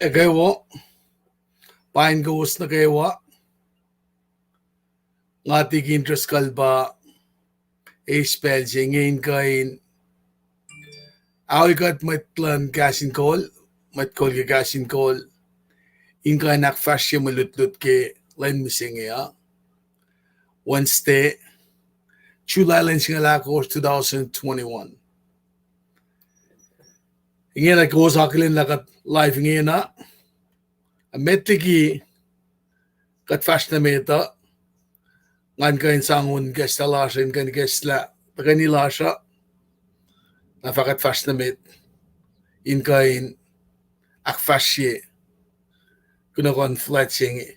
Egewo, pain goes na kewa, ngati interest kalba, spell singing kain, I got matlan gasin call, matkol ke gasin call, inka nak fashion malut ke len missing ya. Wednesday, July lensing la course 2021. Ingin na course aklin lakat live ingin na, metiki kat fashion meta, ngan kain sangun gesta lasha inkan gesta pagani lasha, na fakat fashion met, inkain ak fashion, kuno kon flat singi.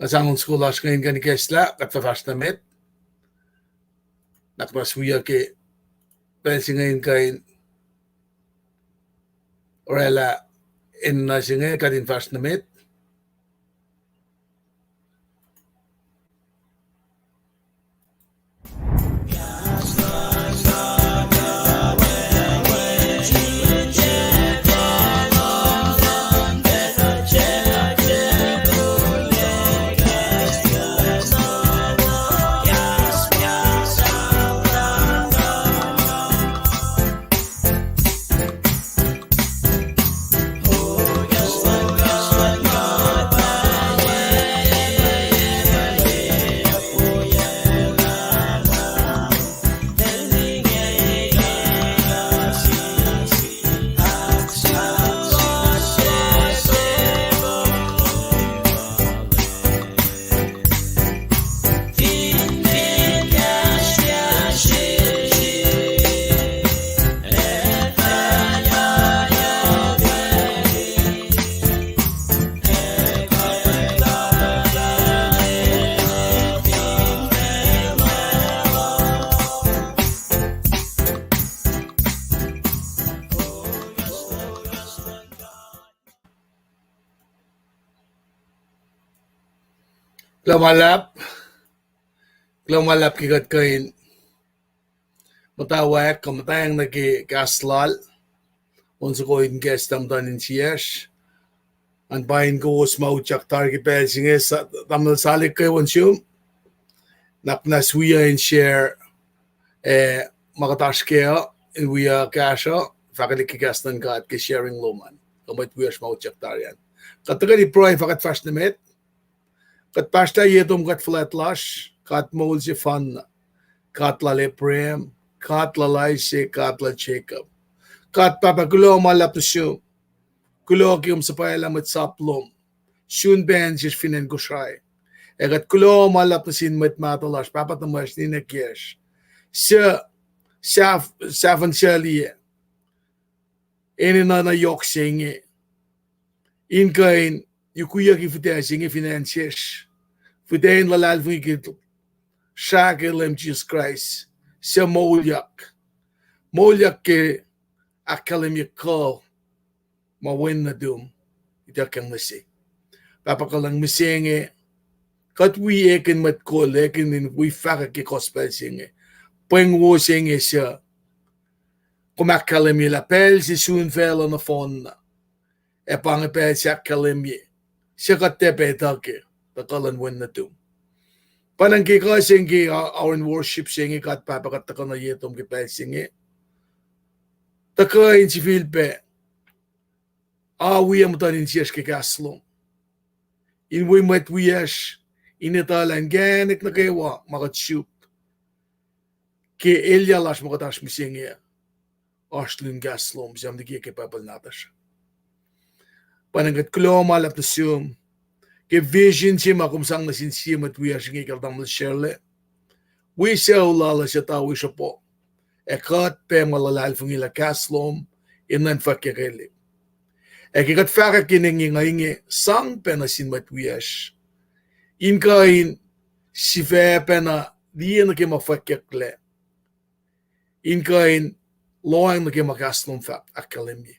Nasangun school lasha inkan gesta kat fashion met, nakpasuya ke pelsinga inkain orela in na singa kadin fashion met. Klamalap kikat kain matawak kamatayang nagi kaslal unsa ko in gestam tanin siyas an bain ko us mauchak targi pelsinge sa tamal salik kay wansum napnaswiya in share makataskea in wiya kasha fakali kigastan ka at sharing loman kamat wiya mauchak tarian katagani proy fakat fast namet kat pasta yetom kat flat lash kat mol si fan kat la leprem kat la laise kat la Jacob kat papa kulo malap to show kulo kium sa pailam at saplom shun ben sis finen kushay egat kulo malap to sin met matalash papa tamas ni nakish sa safan shalie eni na yok singe in kain yukuya ki fute singe finances fute in lalal fikit Shagilem Jesus Christ, sa molyak ke akalim yako, mawin na dum, ita kang masi. Papakalang masinge, kat we ekin matkol, ekin in we faka ki kospel singe, pwengwo singe siya, kumakalim lapel si soon fell on the phone na, pangapel siya kalim siya katepe take, takalan win na dum. Panang kika singi our worship singi kat papakat taka na yetom kipel singi. Taka in si Philpe. We am tanin siyas kikaslong. In we met wiyas. Initalan ganik na kayawa makatshoot. Ke Elia las makatash mi singi. Ashlin gaslong siyam di kikipapal natas. Panang kat kuloma lap na siyum. Ke vision siya makumsang na sinsiyam at we are singi kaltamang siyerle. We siya ulala siya tawi siya po. Ekat pe malalal fung ila kaslom inan fakirili. Ekikat faka kiningi ngayingi sang pe na sinmat wiyash. Inkain si fe pe na diyan na kima fakirle. Inkain loang na kima kaslom fak akalimbi.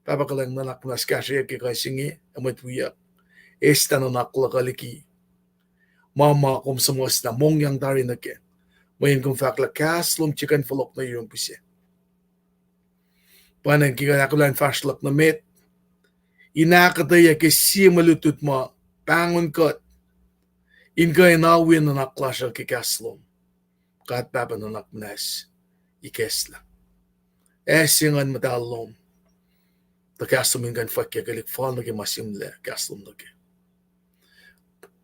Papakalang nanak na skasya kikay singi amat wiyak. Esta na nakula kaliki. Mama kum samos na mongyang dari na ke. Mayin kum fakla kaslom chicken falok na yung pise. Panang kika nakulan fashlap na met. inakataya ke simalutut mo pangun kot inka inawin na naklasal ke kaslom kat baba na naknas ikesla esingan madalom ta kaslom ingan fakya kalik fall nage masimle kaslom nage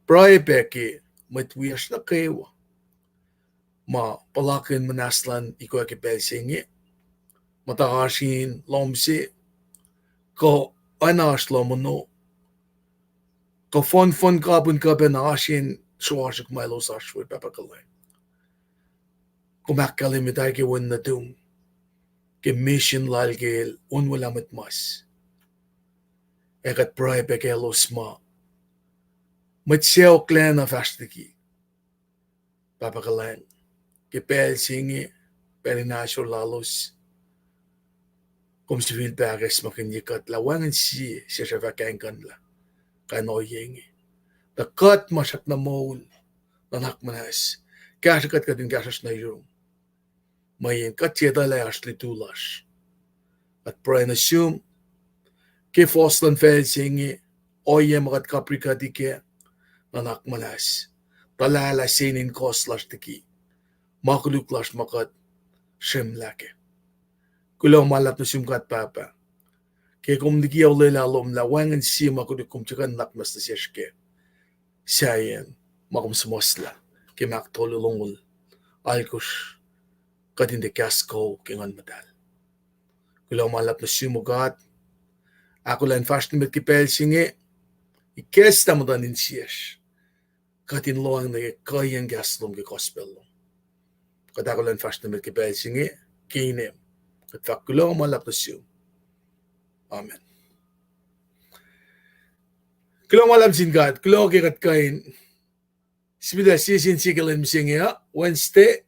pray peki matwias na kewa ma palakin manaslan iko ke belsingi matakashin lomsi ko anaslo mono ko fon kabun ka benashin suwasik malos ashwe papakalay kumakali mitay ke wan na tum ke mission lalgel unwalamat mas ekat pray pekelos ma matseo klen na fastiki papakalay ke belsingi pelinasyo lalos kom civil bages makinyikat lawangan si siya vakankan la kanoyengi the cut masak na mol nanak manas kashakat kadin kasas na yung mayin katyeta la asli tulas at prayer na siyum ke foslan felsingi oye makat kaprika dike nanak manas talala sinin koslas tiki makuluklas makat shemlake kulo malat na sumkat papa ke kum diki awlela lom la wangan si makudukum chikan nakmas na siyashke sayen makum smosla ke maktolo longul alkush kadin de kasko kengan madal kulo malat na sumugat ako lan fast mit ki pelsinge ikesta modanin siyash kadin loang na kayen gaslom ke gospel kadako lan fast mit ki pelsinge kine at fakulo malat na sum amen kulo malam singat kulo ke kat kain sibida sisin sigalan misinga Wednesday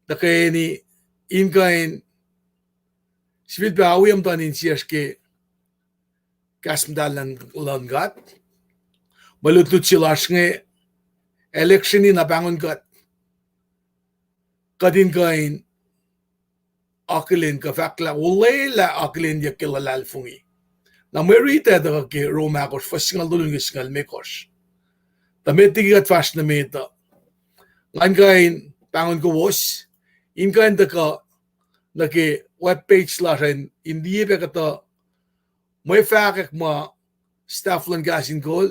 da kaini in kain sibil ba awiyam tanin siyaske kasmdalan langat malutlut silashnge electioni na bangon kat kadin kain akilin ka fakla ulela akilin yakila lalfungi na merita da ke Roma kos fasingal dulung isngal mekos da metigat fast na meta ngan kain bangon ko was in kain da ka na ke web page la ren indie be kata may fakak ma staff lang gasin kol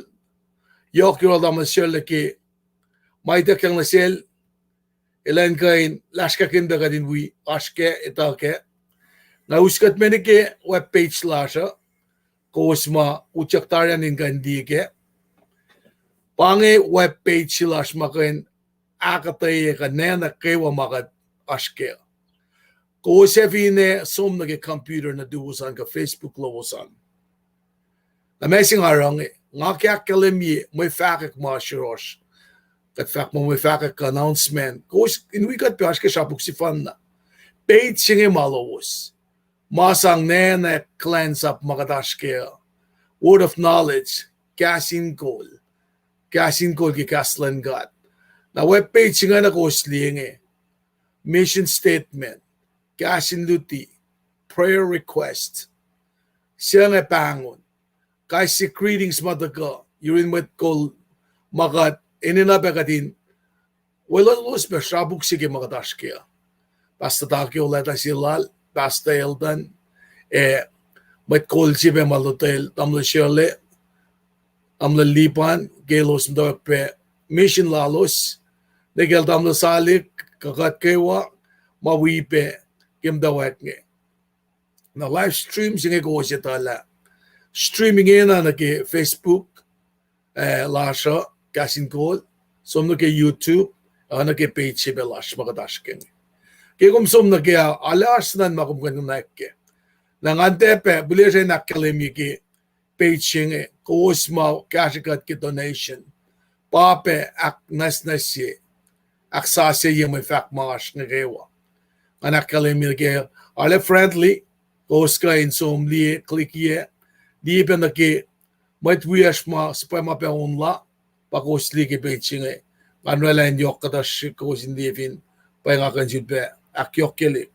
yok yol da masel ke may da kang nasel elan kain laska kinda kadin wi aske etake na uskat menike web page la sa kosma uchak tarian in gandi ke pange web page la smaken akatay ka nena kewa makat aske kosefine som na ke computer na duwasan ka Facebook lawasan amazing arang ngakyak kalemi may fakak ma shirosh kat fak mo may fakak announcement kos inwikat pa aske sapuk si fan na page singe malawos masang nena cleanse up makataske word of knowledge kasin kol ki kaslan gat na web page nga na koslinge mission statement kasin luti prayer request siya nga pangon kasi greetings mataga yurin met kol makat ininabekatin wala los be sabuk sige makataske basta takyo leta silal basta eldan met kol sibe malutel tamlo shole amla lipan gelos ndo pe mission lalos negel tamlo salik kakat kewa mawipe kimdawat nge na live stream singe ko tala streaming ina na ke Facebook lasha kasin kol som na ke YouTube na ke page sibe lash makadashken ke kum som na ke alas nan makum kan nakke nangantepe bulese nakkalemi ki paging kosma kashikat ki donation pape ak nasnasi aksase yung may fact mash nga gewa anakkalemi ke ale friendly koska in som li click ye di ben na ki might we as ma spama pe onla pakosli ki paging manuela yok kadash ko hindi fin pa nga kan judbe ak yokkeli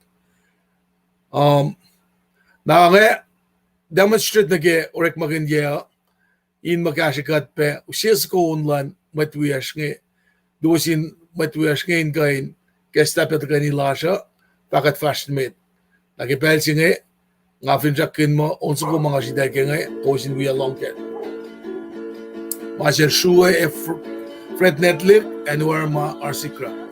nange demonstrate nage orek magin ye in makashikat pe usias ko unlan matwiash nge dosin matwiash nge in kain kestapet kani lasha pakat fashion made nage pelsi nge ngafin jakin mo onso ko mga shidake nge kosin we along ke masher shuwe e Fred Netlick and Warma Arsikra.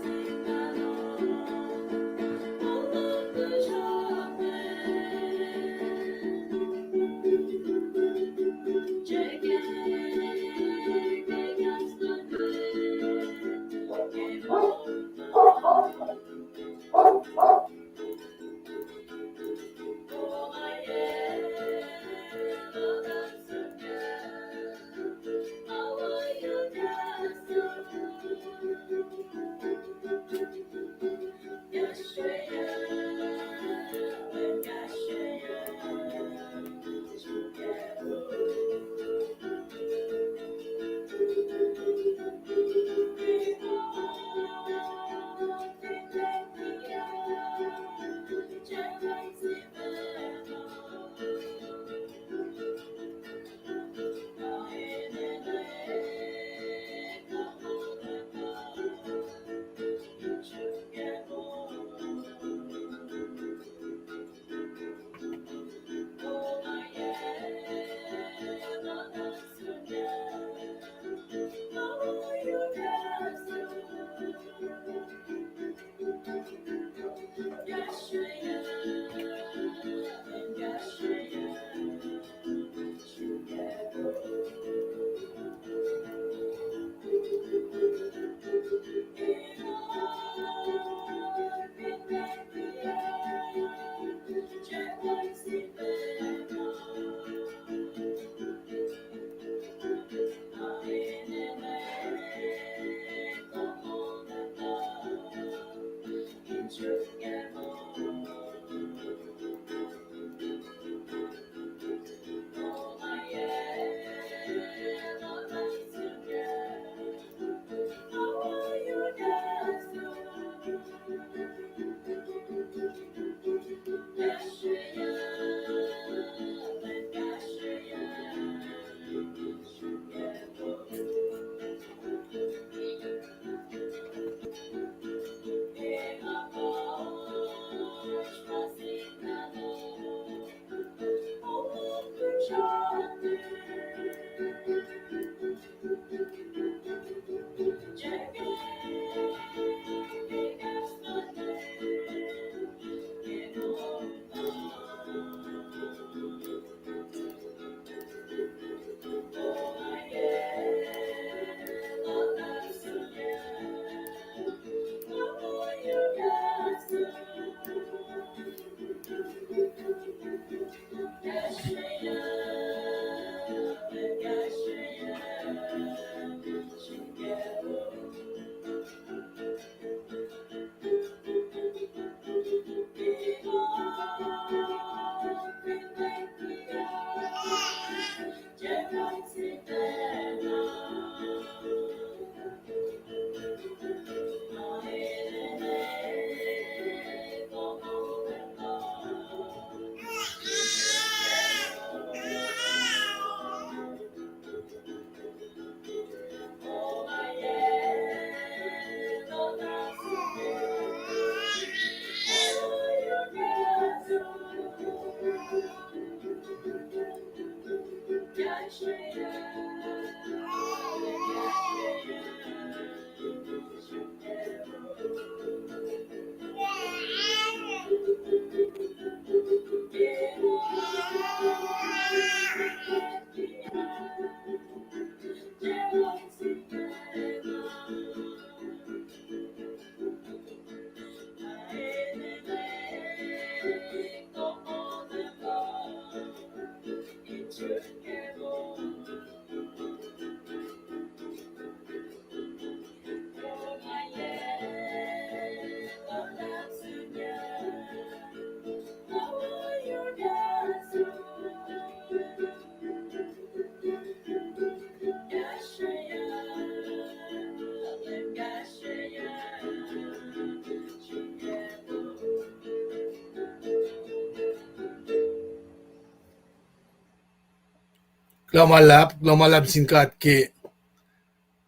Klamalap singkat ki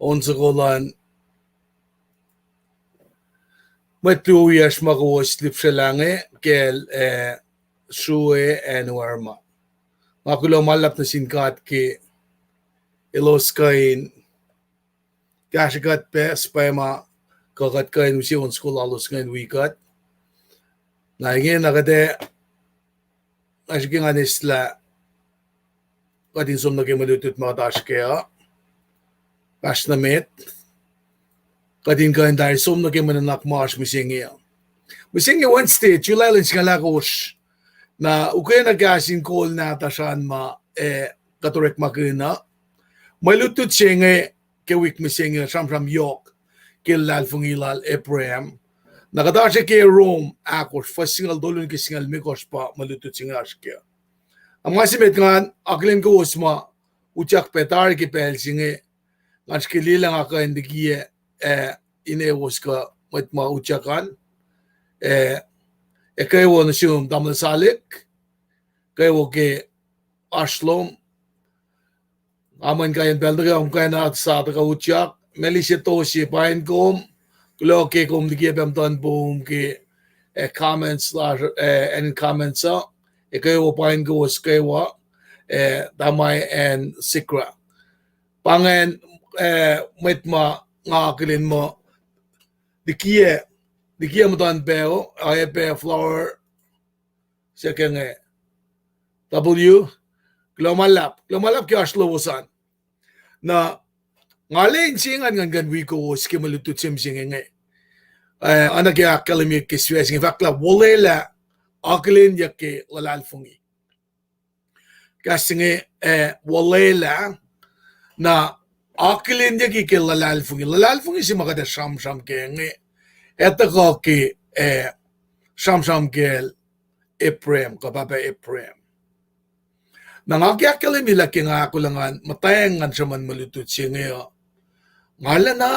onsekolan matluyash makuwas lipsalange kel suwe enwarma. Makulomalap na singkat ki iloskain kashikat pes pema kakat kain usi onskol alos kain wikat. Naingin nakade asking anisla kadin som na malutut mga tashkea pas na met kadin kain dahil som na mananak mars misingi Wednesday July lang singalakos na ukay na gasin call na tasan ma katorek makina malutut singi kewik misingi sam yok kilal fungilal Ephraim nakadasya kay Rome akos first singal dolun ki singal mikos pa malutut singaskya ang mga simit nga aklin ko usma uchak petar ki pel singe ngans kilila nga ka indikie inewos ka matma uchakan kayo na siyong damal salik kayo ke aslom aman kayan beldaga kaya na sa ka uchak melisya to si pain kom kulo ke kom dikie bemtan boom ke comments and comments kayo pain ko was kayo damay and sikra pangen mitma nga kilin mo dikie mo tan beo ay be flower second W glomalap ki aslo wasan na ngalen singan ngan wiko was kimalutut simsing anak ya kalimi kiswes ng fakla wolela aklin yake lalalfungi kasi walela na aklin yake ke lalalfungi si makada sham ke eta ko ke sham ke Ephraim kapapa Ephraim nang akyakalim laki nga ako langan matayangan siya man malutut siya ngayon ngala na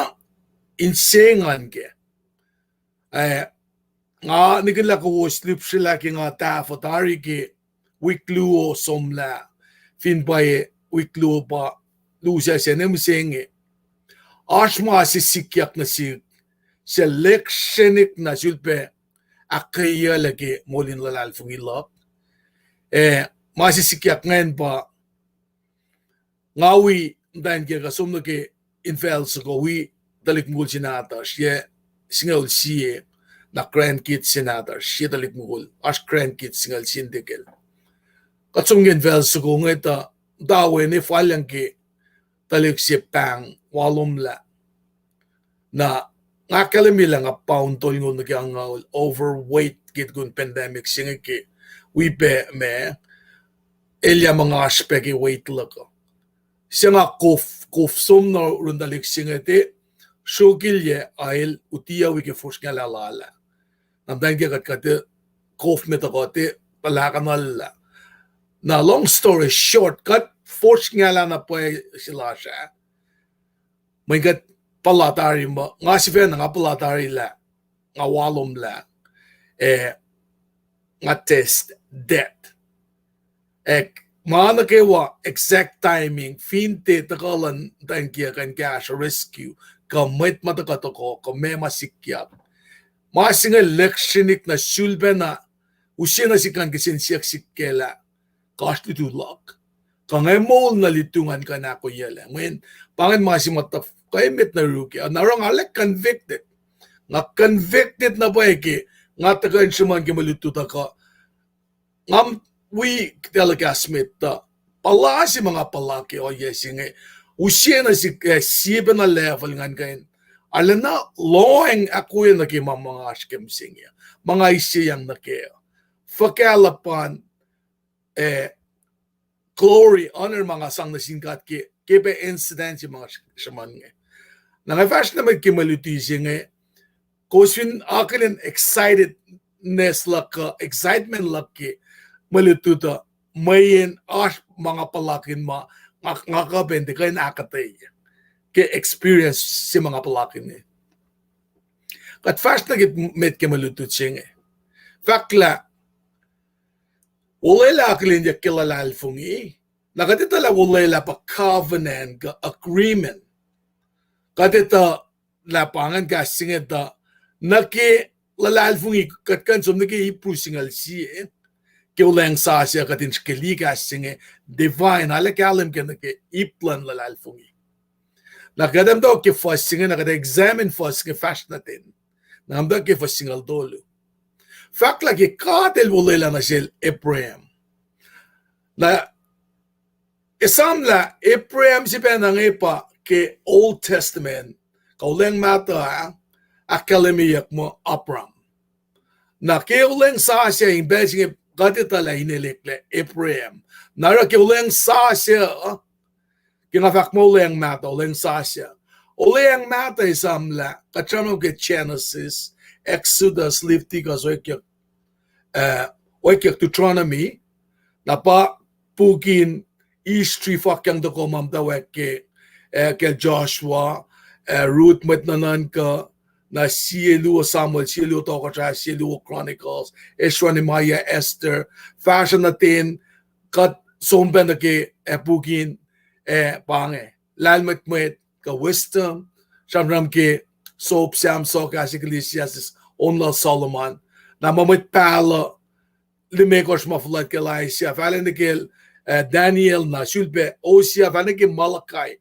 insengan ke nga nigla ko slip sila ki nga ta fotari ki wikluo somla fin baye wikluo pa lusa siya nemsenge asma si sikyak na si selectionik na sulpe akaya lagi molin lalal fungilap masisikyak ngayon pa ngawi dan kaya kasumno ke infel sa kawi dalik mul sinata siya singaw siya na grandkids senator siya dalik mukul as grandkids singal sindikel katsungin vel suko ngeta dawe ni falyang ki dalik si pang walumla na ngakalimila nga pound tol ngun nagyang overweight kit gun pandemic singa ki wipe me elya mga aspeki weight lako siya nga kuf sum na rundalik singa ti shukilye ail utiya wiki fush nga lalala namdan kaya kati kof meta kati palakanal na long story short kat force nga lang na po sila siya may kat palatari mo nga si Fen nga palatari la nga walom la nga test debt maana kewa exact timing finte takalan tangkiya kan cash rescue kamit matakatoko kame masikyak masinga lectionik na sulbe na usina sikan kisin siyak sikela kastitulak kangay mol na litungan ka na ako yela ngayon pangin masimataf kaimit na ruki narang alek convicted na ba eki nga tagaan siya man kimalituta ka ngam we delegasmit pala si mga palaki o yesing usina si siya na level ngan kain alam na loeng ako yung naging mga askem singya mga isiyang nakaya fakalapan glory honor mga sang nasingkat ki kipe incident yung mga shaman nga nangafas na magkimaluti nga kuswin akin excitedness laka excitement laki malututa mayin as mga palakin ma ngakabente kayo nakatay ke experience si mga palakin ni. Kat fast na met ke malutut siya fakla wala kilin ya kilala alfungi Nakatita la wala pa covenant ka agreement. Katita la pangan ka singeta naki lalalfungi katkan som naki ipusingal si ke ulang sa siya katin skeli ka singe divine ala kalam ke naki iplan lalalfungi. Nakadam daw ke first singe nakada examine first ke fast natin. Namda ke first singal dolo. Fact la ke katel wala na siya Abraham. Na isamla Abraham si penangipa ke Old Testament kaulang mata akalemiyak mo Abram. Na kaulang sa siya yung basing katita la hinilikle Abraham. Nara kaulang sa siya kinafak mo ulang mata ulang sa siya. Ulang mata isamla katramo ke Genesis, Exodus, Leviticus, oikyak Deuteronomy na pa pugin istri fakyang dako mamdawek ke Joshua, Ruth metnanan ka na sielu Samuel, sielu Tokatra, sielu Chronicles, Ezra, Nehemiah, Esther, fashion natin kat somben na ke pugin pange. Lalmetmet ka wisdom, siyamram ke soap siam soka si Ecclesiastes, onla Solomon, na mamit pala limekos mafulat ke Laisya, falen ke Daniel na sulbe Osea, falen ke Malachi,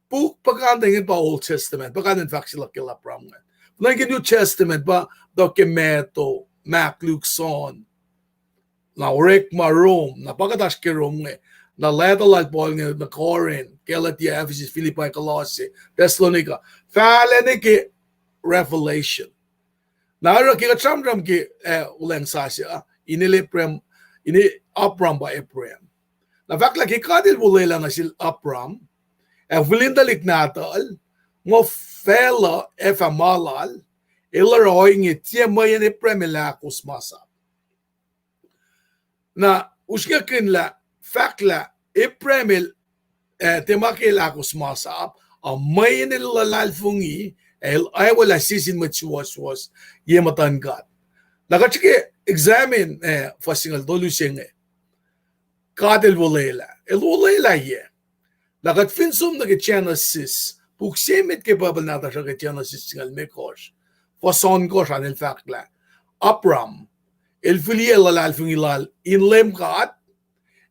Puk pagkandangin pa Old Testament, pagkandang faksila kila pramgan. Like New Testament pa documento, Mac, Luke, Son, na Rick Rome, na pagkatash ke Rome, na letter like Paul na Corinth, Galatia, Ephesus, Philippi, Colossae, Thessalonica, falen ke Revelation. Na ara ki katsamdram ki ulang sasya, iniliprem, ini Abram ba Abraham. Na fakla ki kadil bulela na sil Abram, vilindalik natal, mo fela malal, ilaroy ngi tiemayan Abraham masa. Na usga kinla, fakla Abraham temakilakos masa, mayan ilalalfungi, ay wala sisin matsuwas yematan God. Nakachike examine fasingal doluseng kadel wolela. El wolela ye. Nakat finsum na Genesis, puksemit ke babal nata sa Genesis singal mekos. Fason ko sa nil fakla. Abram, el filiel lalfungilal in lemkat,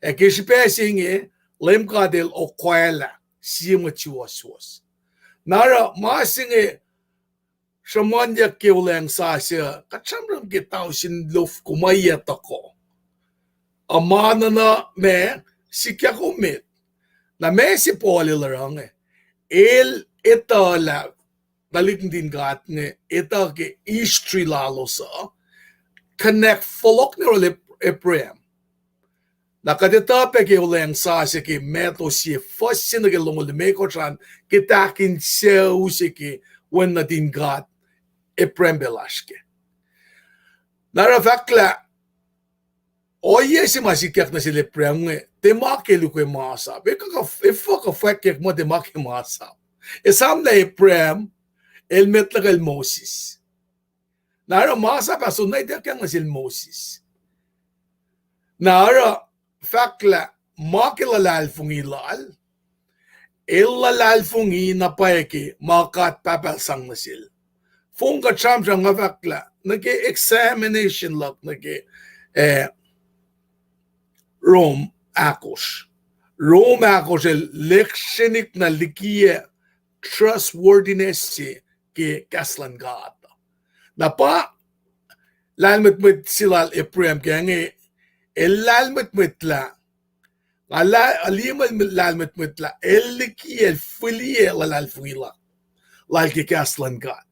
kishipesing lemkat el okwela simatsuwas. Nara masing Shamanya keulang sa siya, katsamram kitaw sinlof kumayat ako. Amana na me, sikya kumit. Na me si Paul ilarang el ita la, balik din gat ita ke istri lalo sa, connect folok ni role Abraham. Nakadita pe keulang sa siya ki meto siya, first siya nagalungol na may kotran, kitakin siya usi ki, when na din gat, Abraham belashke. Nara fakla oye si masikyak na sila Abraham temake lukoy masa. If ka fakyak mo temake masa. Isam na Abraham elmet lagal Moses. Nara masa pa sunay dakang na sila Moses. Nara fakla makilalal fungilal ilalal fungi na paeki makat papasang na sila. Fung ka chamsang nga fakla, nag-examination lang, Rome akos. Rome akos leksyonik na likiye trustworthiness si ke kaslan gata. Na pa, lalmet sila Abraham kaya nga, lalmet la, alimal lalmet la, likiye filiye lalfungila, lal ke kaslan gata.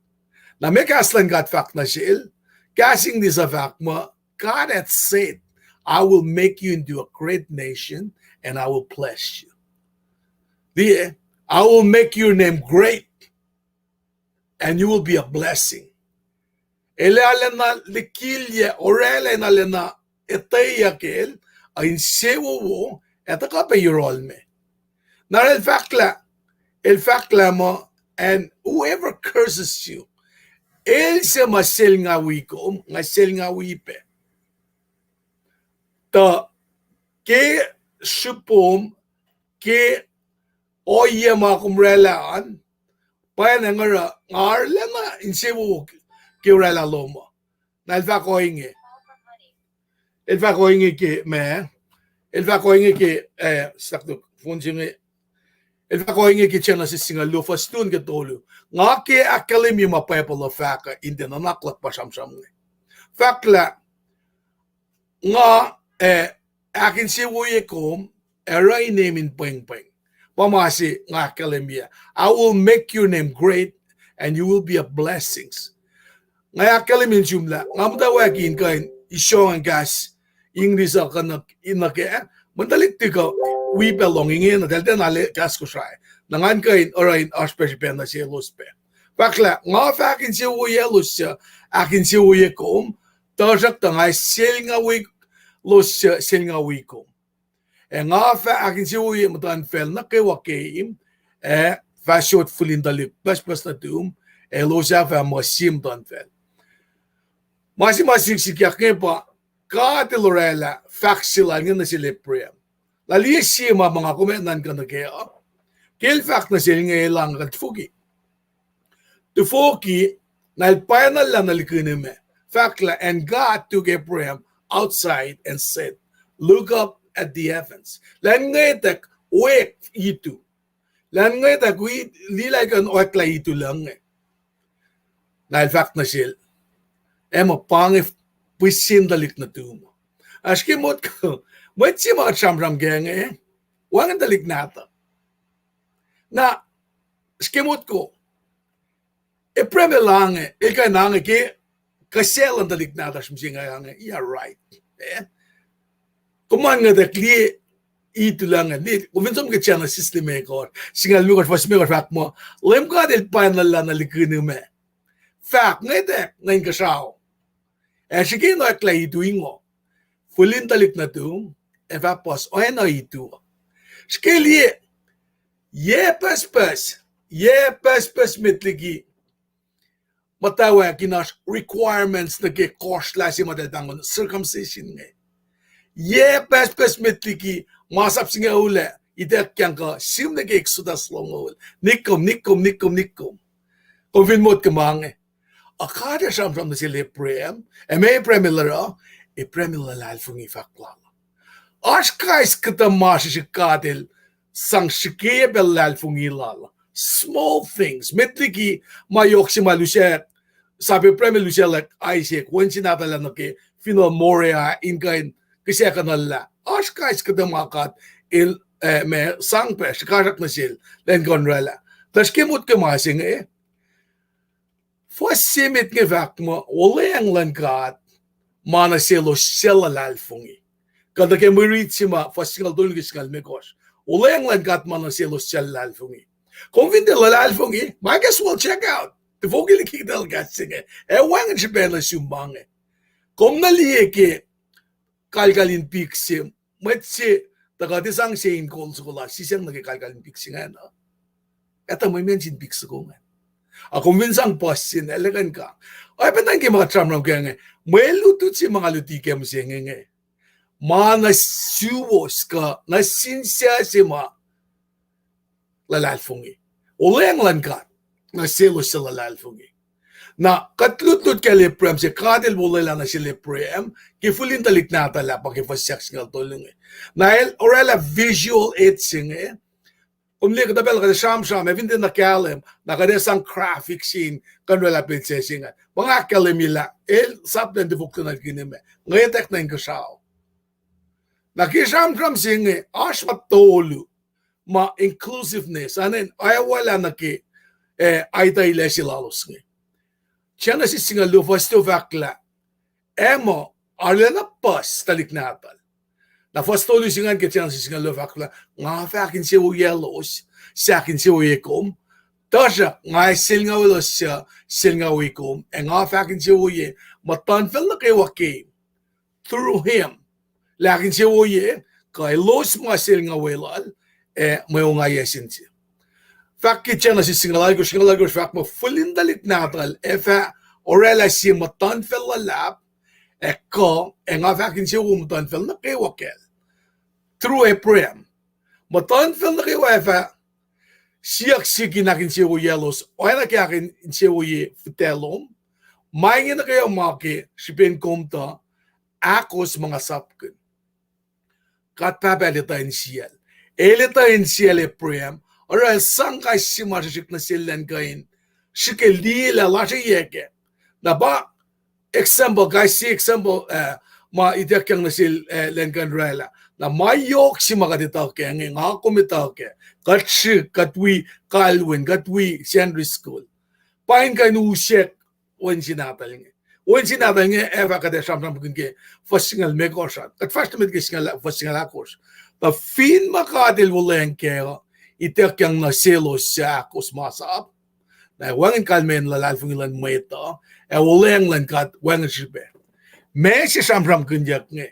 Na may kaslan got fact na siya, casting this a fact mo, God hath said, I will make you into a great nation and I will bless you. I will make your name great and you will be a blessing. Elala na likilya, orela na lena, etaya kel, ayin sewo wo, eta ka pa yurol me. Na el fakla mo, and whoever curses you, el se masel nga wiko, masel nga wipe. Ta ke supom ke oye ma kumrelaan pa ngar langa insewu ke rela loma na elfa koinge ke me elfa koinge ke sakto funjinge elfa koinge ke chana singa lo fastun ke tolu nga ke academy ma people of faka indena naklak pasamsam fakla nga akin sewu ye kom era name in peng peng pamasi nga academy I will make your name great and you will be a blessings nga academy jumla ngamda wakin kain isyo ang gas English ka inake mandalik tigo we belonging in dal denale gas ko sai nangan kain orain aspect pen na selos pe bakla nga fakin sewu ye lus akin sewu ye kom tajak tangay selnga week los selnga week nga fa akin sewu ye matan fel na kay wakim fa short fulin dalik pas na tum los fa masim dan fel Masing-masing sikyak pa katil rela faksilan nga na sila prem. Lali sima mga kumenan ka na kaya kel fak na sila nga ilang katfuki. Tufuki na final lang nalikinin me. Fakla and God took Abraham outside and said, look up at the heavens. Lan nga itak wek itu. Lan nga itak nilay kan wakla itu lang eh. Na fak na sila. Ema pangif pisin dalik na tumo. Aski mot ko, mo't si mga chamram genge, wangan dalik nata. Na, aski mot ko, preme lang ilkay nange ki, kaselan dalik nata simsinga yange, yeah right. Kuman nga dakli, ito lang kuminsom ka siya na sisteme ko, singal mo ko, fasme ko, fak mo, lem ka del panal lang nalikini me. Fak, ngayon ngayon kasaw. Sige no ekla ituin mo. Fulin talik na tum, eva pos o na itu. Skeli ye pas mitligi. Matawa kinas requirements na ke cost la si madadangon circumcision nge. Ye pas mitligi masap singa ule idak kyang ka sim na ke exodus long ul. Nikom. Konfin mot kemange. Akada samsam na sila prem, may premilara, premilara alfungi faklala. Ashkais kita masi si kadil, sang sikebel alfungi lala. Small things, metliki mayok si malusya, sabi premilusya like Isaac, when sinatala na ke, final moria, inkain, kasi kanala. Ashkais kita makat, may sang pe, sikarak na sil, len konrela. Tas kimut kemasing Fasimit nga vak mo, wala ang langkat, mana selo sela lalfungi. Kada kaya marit si ma, fasingal dulgis ngal mekos. Wala ang langkat, mana selo sela lalfungi. Kung hindi lalfungi, might as well check out. Tifogil kikita algatsinge. Wangan siya pala sumbange. Kung naliye ke, kalkalin piksim, matsi, tagatisang sayin kolsukula, sisang nakikalkalin piksim nga na. Ito may mensin piksa ko nga. Ako minsan pasin, elegan ka. Ay, patang kayo mga tramram kaya nga, may lutut si mga lutike mo siya nga. Mga nasuwos ka, nasinsya si mga lalalfungi. Ula ang langkat, nasilos sa lalalfungi. Na katlut-lut ka liprem, si kadil wala lang na si liprem, kifulin talik natala, pakifasyak nga tulong. Nahil, orala visual etsing Umlik da bel kada sham evinte na kalem na kada sang graphic scene kan wala pinsesinga. Mga kalemila sapden de bukto na gineme. Ngayetek na ingkasaw. Na kisham singe ash matolu ma inclusiveness anen ay wala na ki ay tay lesilalos ngi. Chana si singa lufasto vakla. Emo arlena pas talik natal. Na fastolu singan ke chance singa lovakla nga fakin se u yellows sakin se u yekom tasha nga silnga ulos silnga wikom nga fakin se u ye matan fel na kay wake through him lakin se u ye kay los ma silnga welal may nga yesin si fakki chance singa lago fak mo fulin dalit natal efa orela si matan fel lap Eko, nga fakin si umutan fel na kay wakel. Through a prayer. Matan fel na kiwefa, siyak sigi nakin siya yelos, o na kaya akin siya futelom, may na kaya maki, sipin kumta, akos mga sapkin. Kat papalitain siyal. Elitain siyal prem, oral sangkay si masasik na silan kain, sikelila lasya yeke. Na ba, example, guys, si example, ma itekyang na sil lenkan rela. Na mayok si makaditaw ke, nga kumitaw ke, katsi, katwi, kalwin, katwi, secondary school. Pain kain usyek, wen sinatal nga. Wen sinatal nga, eva kada samsam ke, fasingal me korsat. Kat fast med kisingal, fasingal akos. Ta fin makadil wulen ke, itekyang na selos siya akos masap. Na wangin kalmen lalalfungilan mo ito, wulen lan kat, wangin sibe. Me si samsam kunjak nga.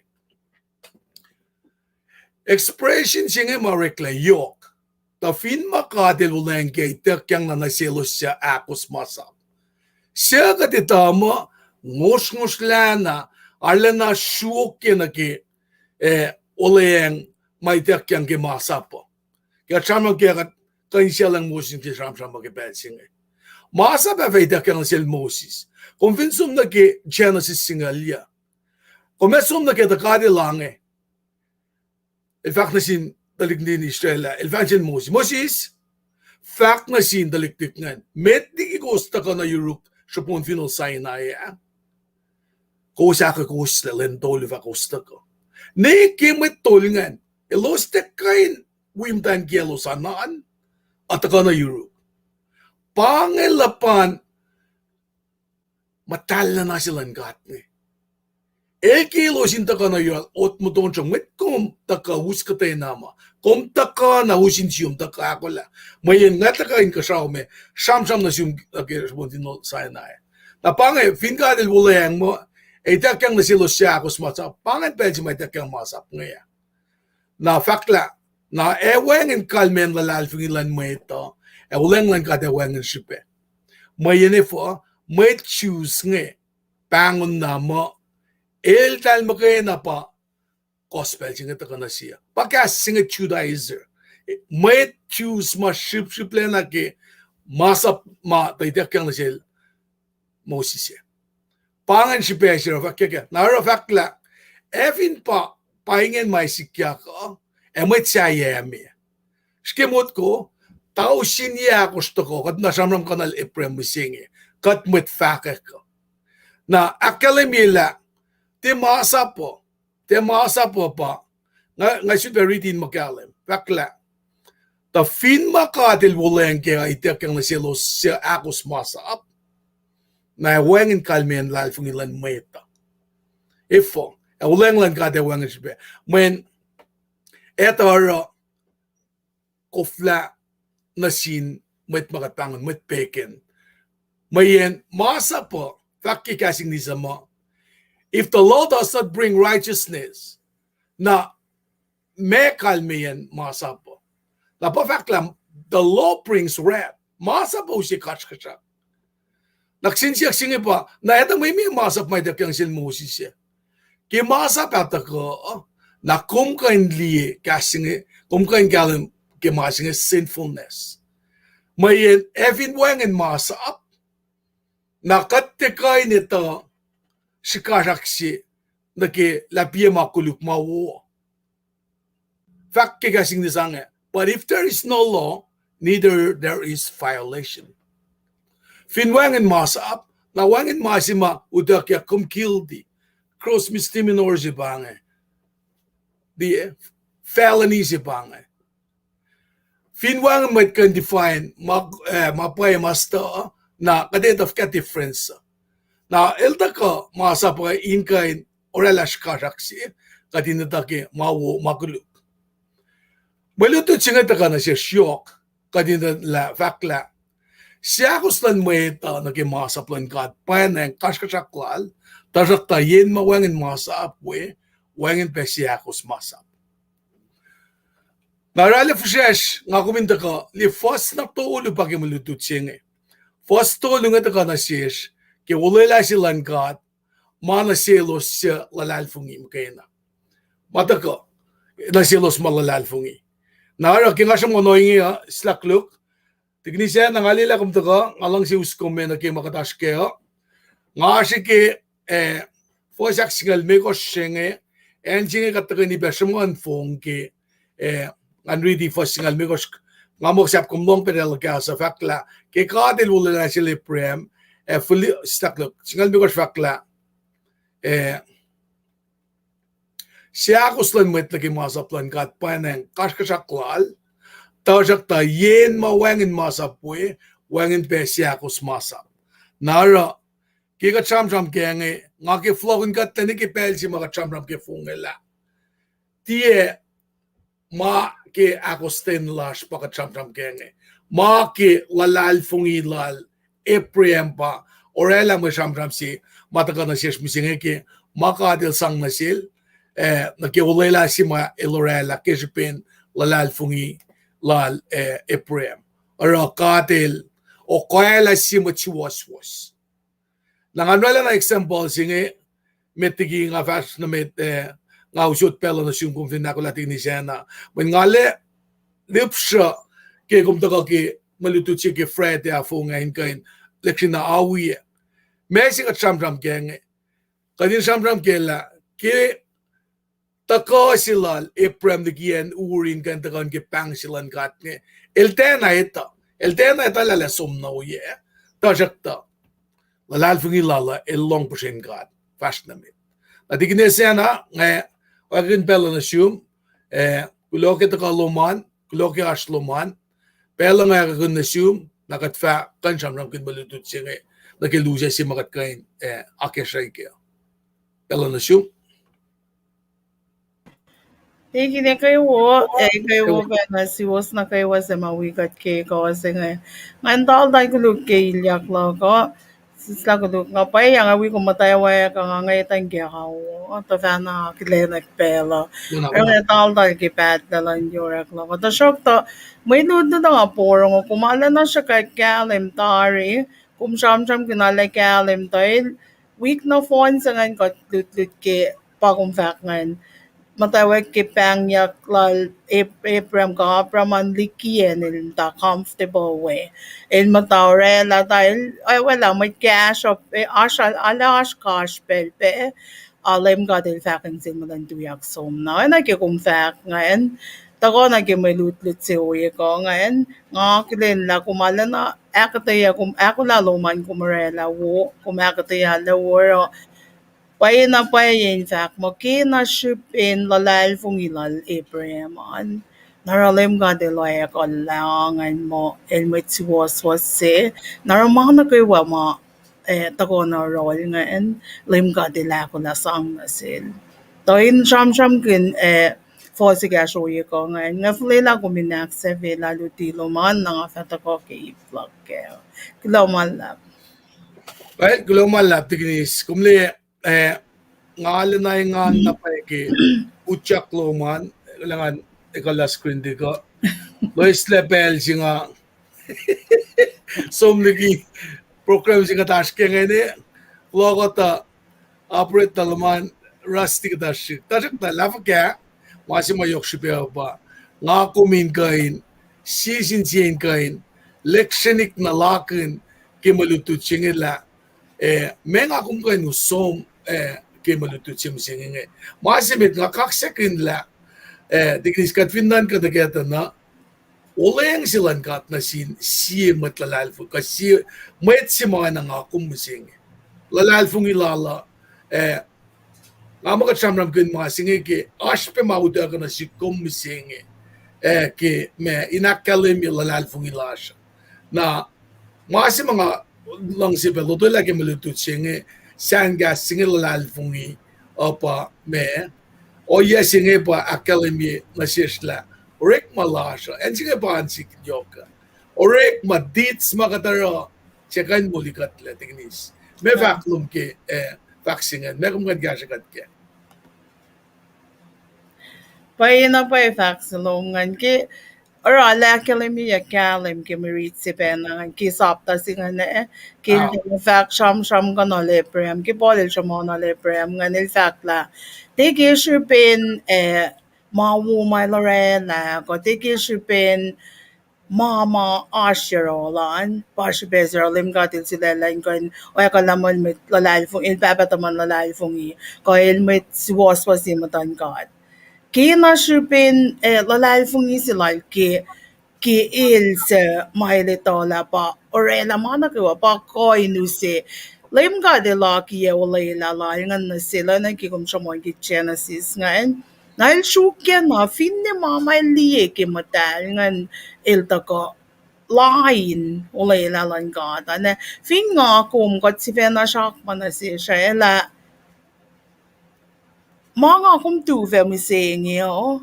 Expression siya nga marekla yok. Ta fin makadil wulen ke, itekyang na naselos siya akos masap. Siya katitama, ngus-ngus lana, ala na syuki na ki, uleng may tekyang ki masapo. Kaya sama kaya kain siya lang musin ki sama ki belsing. Masap ay tekyang na siya Moses. Kung finsum na ki Genesis singalya. Kung mesum na ki takadi lang il fact na sin dalik din Israel, il fact sin Moses, fact na sin dalik tiknan. Met di gusto ka na Europe, siya pong final Sinai, kusa ka kusa, lentol va kusta ko. Ne kimit tolingan, ilostek kain, wimtan kielo sanaan, at ka na Europe. Pangilapan, matala na silang gatni. Kilo sinta ka na yun, ot mo doon siyang, met kom taka huskatay nama, kom taka na husin siyum taka ako la. Mayin nga takain ka siya me, samsam na siyum kira Sinai. Na pangay, finkadil wulayang mo, takyang na silo siya ako smasap, pangay pwede may takyang masap ngayon. Na fakla, na ewengin kalmen lalalfingilan mo ito, eweng lang kada ewengin sipe. Mayin ifo, may choose nga, pangon na mo, tal mo kayo na pa, gospel, singa taka na siya. Pagka singa Judaizer, may choose ma ship na ki, masap ma, takyang na siya, Moses siya. Pangan si Pesher, naro fakla, evin pa, paingin may sikya ko, may tsayami. Skimot ko, tao sinya gusto ko, kat nasamram kanal Ephraim musingi, kat mit fakak ko. Na akalimila, timasa po pa, nga superitin makalim, fakla, ta fin makadil wulen kaya itekang na silo siya akos masap, na wengin kalmen lalfungilan meta. Ifo, uleng lang kada wengin siya. When eto kofla na sin met makatangan, met peken. Mayen, masa po, fakki kasing ni sama. If the law does not bring righteousness, na me kalmen masa po. Na po fakla, the law brings wrath. Masa po si kachkachak. Nagsinsiyak-singi pa, na eto may masap may dakyang sil Moses siya. Ki masap ata ko, na kumkain liye, kumkain galing ki masingi sinfulness. May evin wengin masap, na katikay nito, si karaksi, na ki lapye makuluk mawo. Fact ki kasing nisanga, but if there is no law, neither there is violation. Finwangin masap, na wangin masima udakya kumkildi, cross misdemeanor si bange, di felony si bange. Finwangin might can define mapay masta na kadet of cat difference. Na elta ka masap ka inkain orelash karaksi, kadinatake mawo makuluk. Malutut singa ka na siya syok, kadinatla fakla. Siya kustan mo ito nagimasaplan ka at panang kaskasaklal, tarakta yin mawangin masap we, wangin pa siya kus masap. Narali fushesh, nga kuminta ka, li fos na tuulo pa kimalutut siya. Fos tuulo nga ka na siya, ki ulila silang ka at mana silos siya lalalfungi mo kayo na. Mata ka, na silos malalalfungi. Nara kinga sa monoingi slack look. Tignisya nangalila kum to ngalang si uskom me na ki makatash ke nga si ki fosak singal me ko shenge enjing ka to ni besmo an phone ki unready for singal me ko nga mo sap kum long pedal ka sa fakla ke ka del wala na sila prem fully slack look singal me ko fakla siya kuslan met lagi masaplan kat paneng kaskasaklal Tajak yen ma wangin masapwe wangin pe siya kus masap nara kika cham kenge nga ke flogin kat tani ke pel si maka cham ke fungela tie ma ke akosten lash paka cham kenge ma ke lalal fungi lal eprem pa orela mo cham si mataka na siya misinge ke maka del sang na sil na ke ulela si ma elorela ke jipin lalal fungi lal eprem ora katil o koela si mo chiwas nanganwala na example singe metigi nga fast na met nga usut pelo na siyong kung finakulating ni siya na when ngale lipsha ke kung taka ki malututsi ke Fred ya fu ngayon kain leksyon na awi Messi ka chamram kenge kadin chamram kela ke Tako silal eprem de gien urin kan takan ke pang silan kat nge eltena ita lala somna uye tajakta lalal fungi lala long pusin kat fast na mit adigine sena nge wagin pela na siyum kuloke takaloman kuloke asloman pela nga kakun na siyum nakatfa kan siyam kin balutut siya nge nakiluja si makat kain akeshay kaya pela na siyum Tiki ne kai wo ba na si was na kai was ma wi kat ke ko se ngai ngan dal dai ku lu ke ilyak la ko sla ko nga pa ya nga wi ko matay wa ka nga ngai tan ke ha wo to fa na ki le na pe la nga dal dai ki pat da lan yo rak la ko to shok to mai nu da nga por ngo kumala na siya ka kalem tari kum sham kinala kalem tai week na phone sa ngan ko lut ke pa kum fak ngan matawag ke pang yak lal Aprem ka praman likien in the comfortable way. In matawre la dahil ay wala may cash of asal alas cash pe alam ka din faking sin madan tuyak som na nakikum fak ngayon tako may lut si uye ko ngayon nga kilin la kumala na akataya ako lalo man kumarela wo kumakataya la wo Pay na pay in fact mo kina shipin lalal fungilal Abraham naralim ka de loya ko langan mo elmet si was se naramang na kay wama tako na rol nga en lim ka de la ko na sang na sil to in sham kin for si ga show ye ko nga flela ko minak se vela lutilo man nga fata ko kay vlog ke kilo malap well global lab tignis kumle ngalan na nga napay utyak loman langan ikala screen di ko Lois level singa somligi program singa task ngene logo ta operate talaman rusty task task ta lava ka wasi mayok shipe ba nga kumin kain season chain kain lectionik na lakin kimalutut singila menga kum kain usom ke malutut sim singenge masimit nga kak second la dignis kat finnan ka dageta na oleng silan kat na si matlalal fu kasi met si mga nga kumusing lalal fung ilala nga mga chamram kun mga singe ke aspe mauda ka na si kumusing ke me inakalim lalal fung ilasha na masi mga lang si pelo to lagi malutut singe sanga singe lalal fungi apa me o singe pa academy na sisla orek malasha and singe pa ansik yoka orek madits makataro chekan mulikat la tignis me vaklum ke vaccine me kum gad gashakat ke Pay na pay vaccine ke Ora academy ya kalim ke merit si penang ki sapta singa ne ki fact sham ka no le prem ki polil sham no le prem nga nil fact la te ki shupin mawu mai Lorena ko tiki shipin mama asherolan pas bezerolim gatil sila lain kan o ya kalamon mit lalal fung il papataman lalal fung I ko il mit siwas matan kat kina shipin lalal fung I sila ki il se mailitola pa orela mana ko pa ko inuse lim ga de la ki ye wala la ngan na sila na ki kum chamon ki genesis ngan Nahil shuken na finne mama liye ke matal ngan ilta ko lain ulay lalan gata na fin nga kum kat si fena shak mana si shayla mga kum tu fe mi saying yo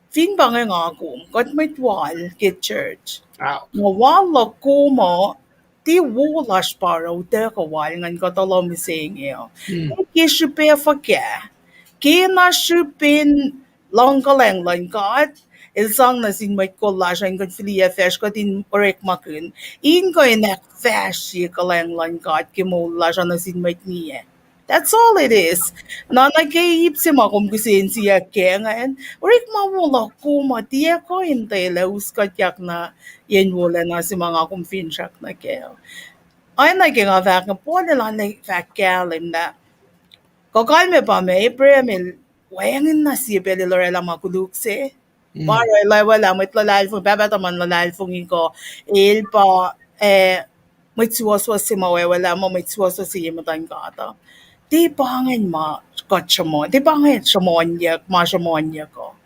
fin bangay nga kum kat may twal ke church Ow. nga wala kumo ti wulas paraw te kawal ngan katalo mi saying yo kishipe fa ke Kina shupin longkaleng langkat. Ilsang na sin may collage ang kan filia fesh ko tin orek makun. In ko inek fesh si kaleng langkat kimula siya na sin may niya. That's all it is. Na nagkaip si makum kusin siya kaya ngayon. Orek mawala ko matiya ko hintay laus katyak na yan wala na si mga kumfinsak na kaya. Ay naging avak nga po nila nag-fact kalim na Kokal me pa me April wayangin na si Peli Lorela makulukse. Mara la wala mo lalal fung baba taman lalal fung ko il pa may tuwas si mawe wala mo may tuwas si matan kata. Di pangin ma kotchamo. Di pangin shamonyak ma shamonyak ko.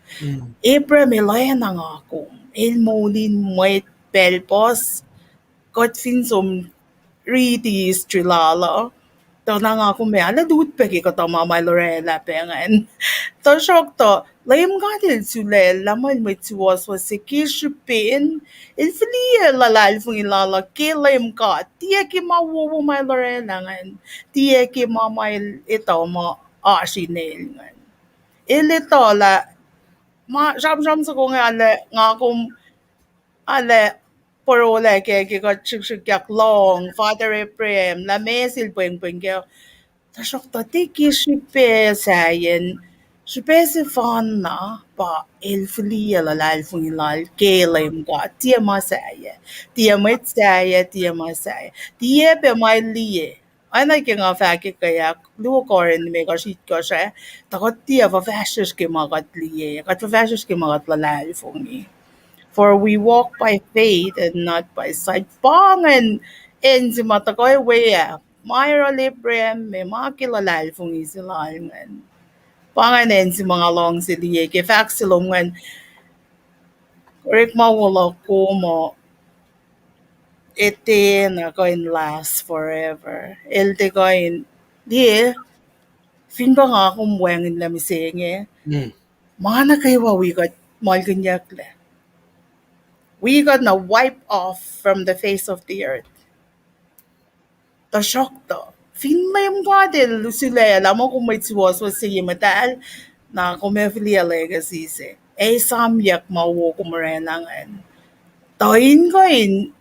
April me laya na nga ako. Il molin may pelpos kot finsum riti strilala. To na nga ako may ala duut pe ko to mama Lorela pengan. To shock to. Layam nga din sule laman may tuwas was si kishupin. Il filia lalal fung ilala ke layam ka. Tiya ki mawawo may Lorela ngan. Tiya ki mama ito mo asinel ngan. Il ito la ma sham sa ko nga akong ale Puro ke ko chik long father Ephraim la mesil peng ke tasok to tiki shipe sayen shipe si fan na pa el flia la lal fung lal ke lem ka tia ma saya tia met saya tia ma saya tia pe mai lie ana ke nga fa ke kaya lu ko rin me ka shit ko siya takot tia va fashish ke magat lie kat va fashish ke magat la lal fung ni For we walk by faith and not by sight. Pangan en si matakoy wea. Mayra librem me makilalal fung isilangan. Pangan en si mga long siliye. Ke fax silungan. Rik mawala ko mo. Ite na koin last forever. Elte koin. Di fin ba nga akong wangin lamising eh. Mana kayo wawigat. Malganyak le. We got na wipe off from the face of the earth. The shock to. Finlayam nga din, Lucille, alam mo kung may tuwas was sige matal, na kung may filia legacy se. Samyak mawo kumarenangan. Toin ko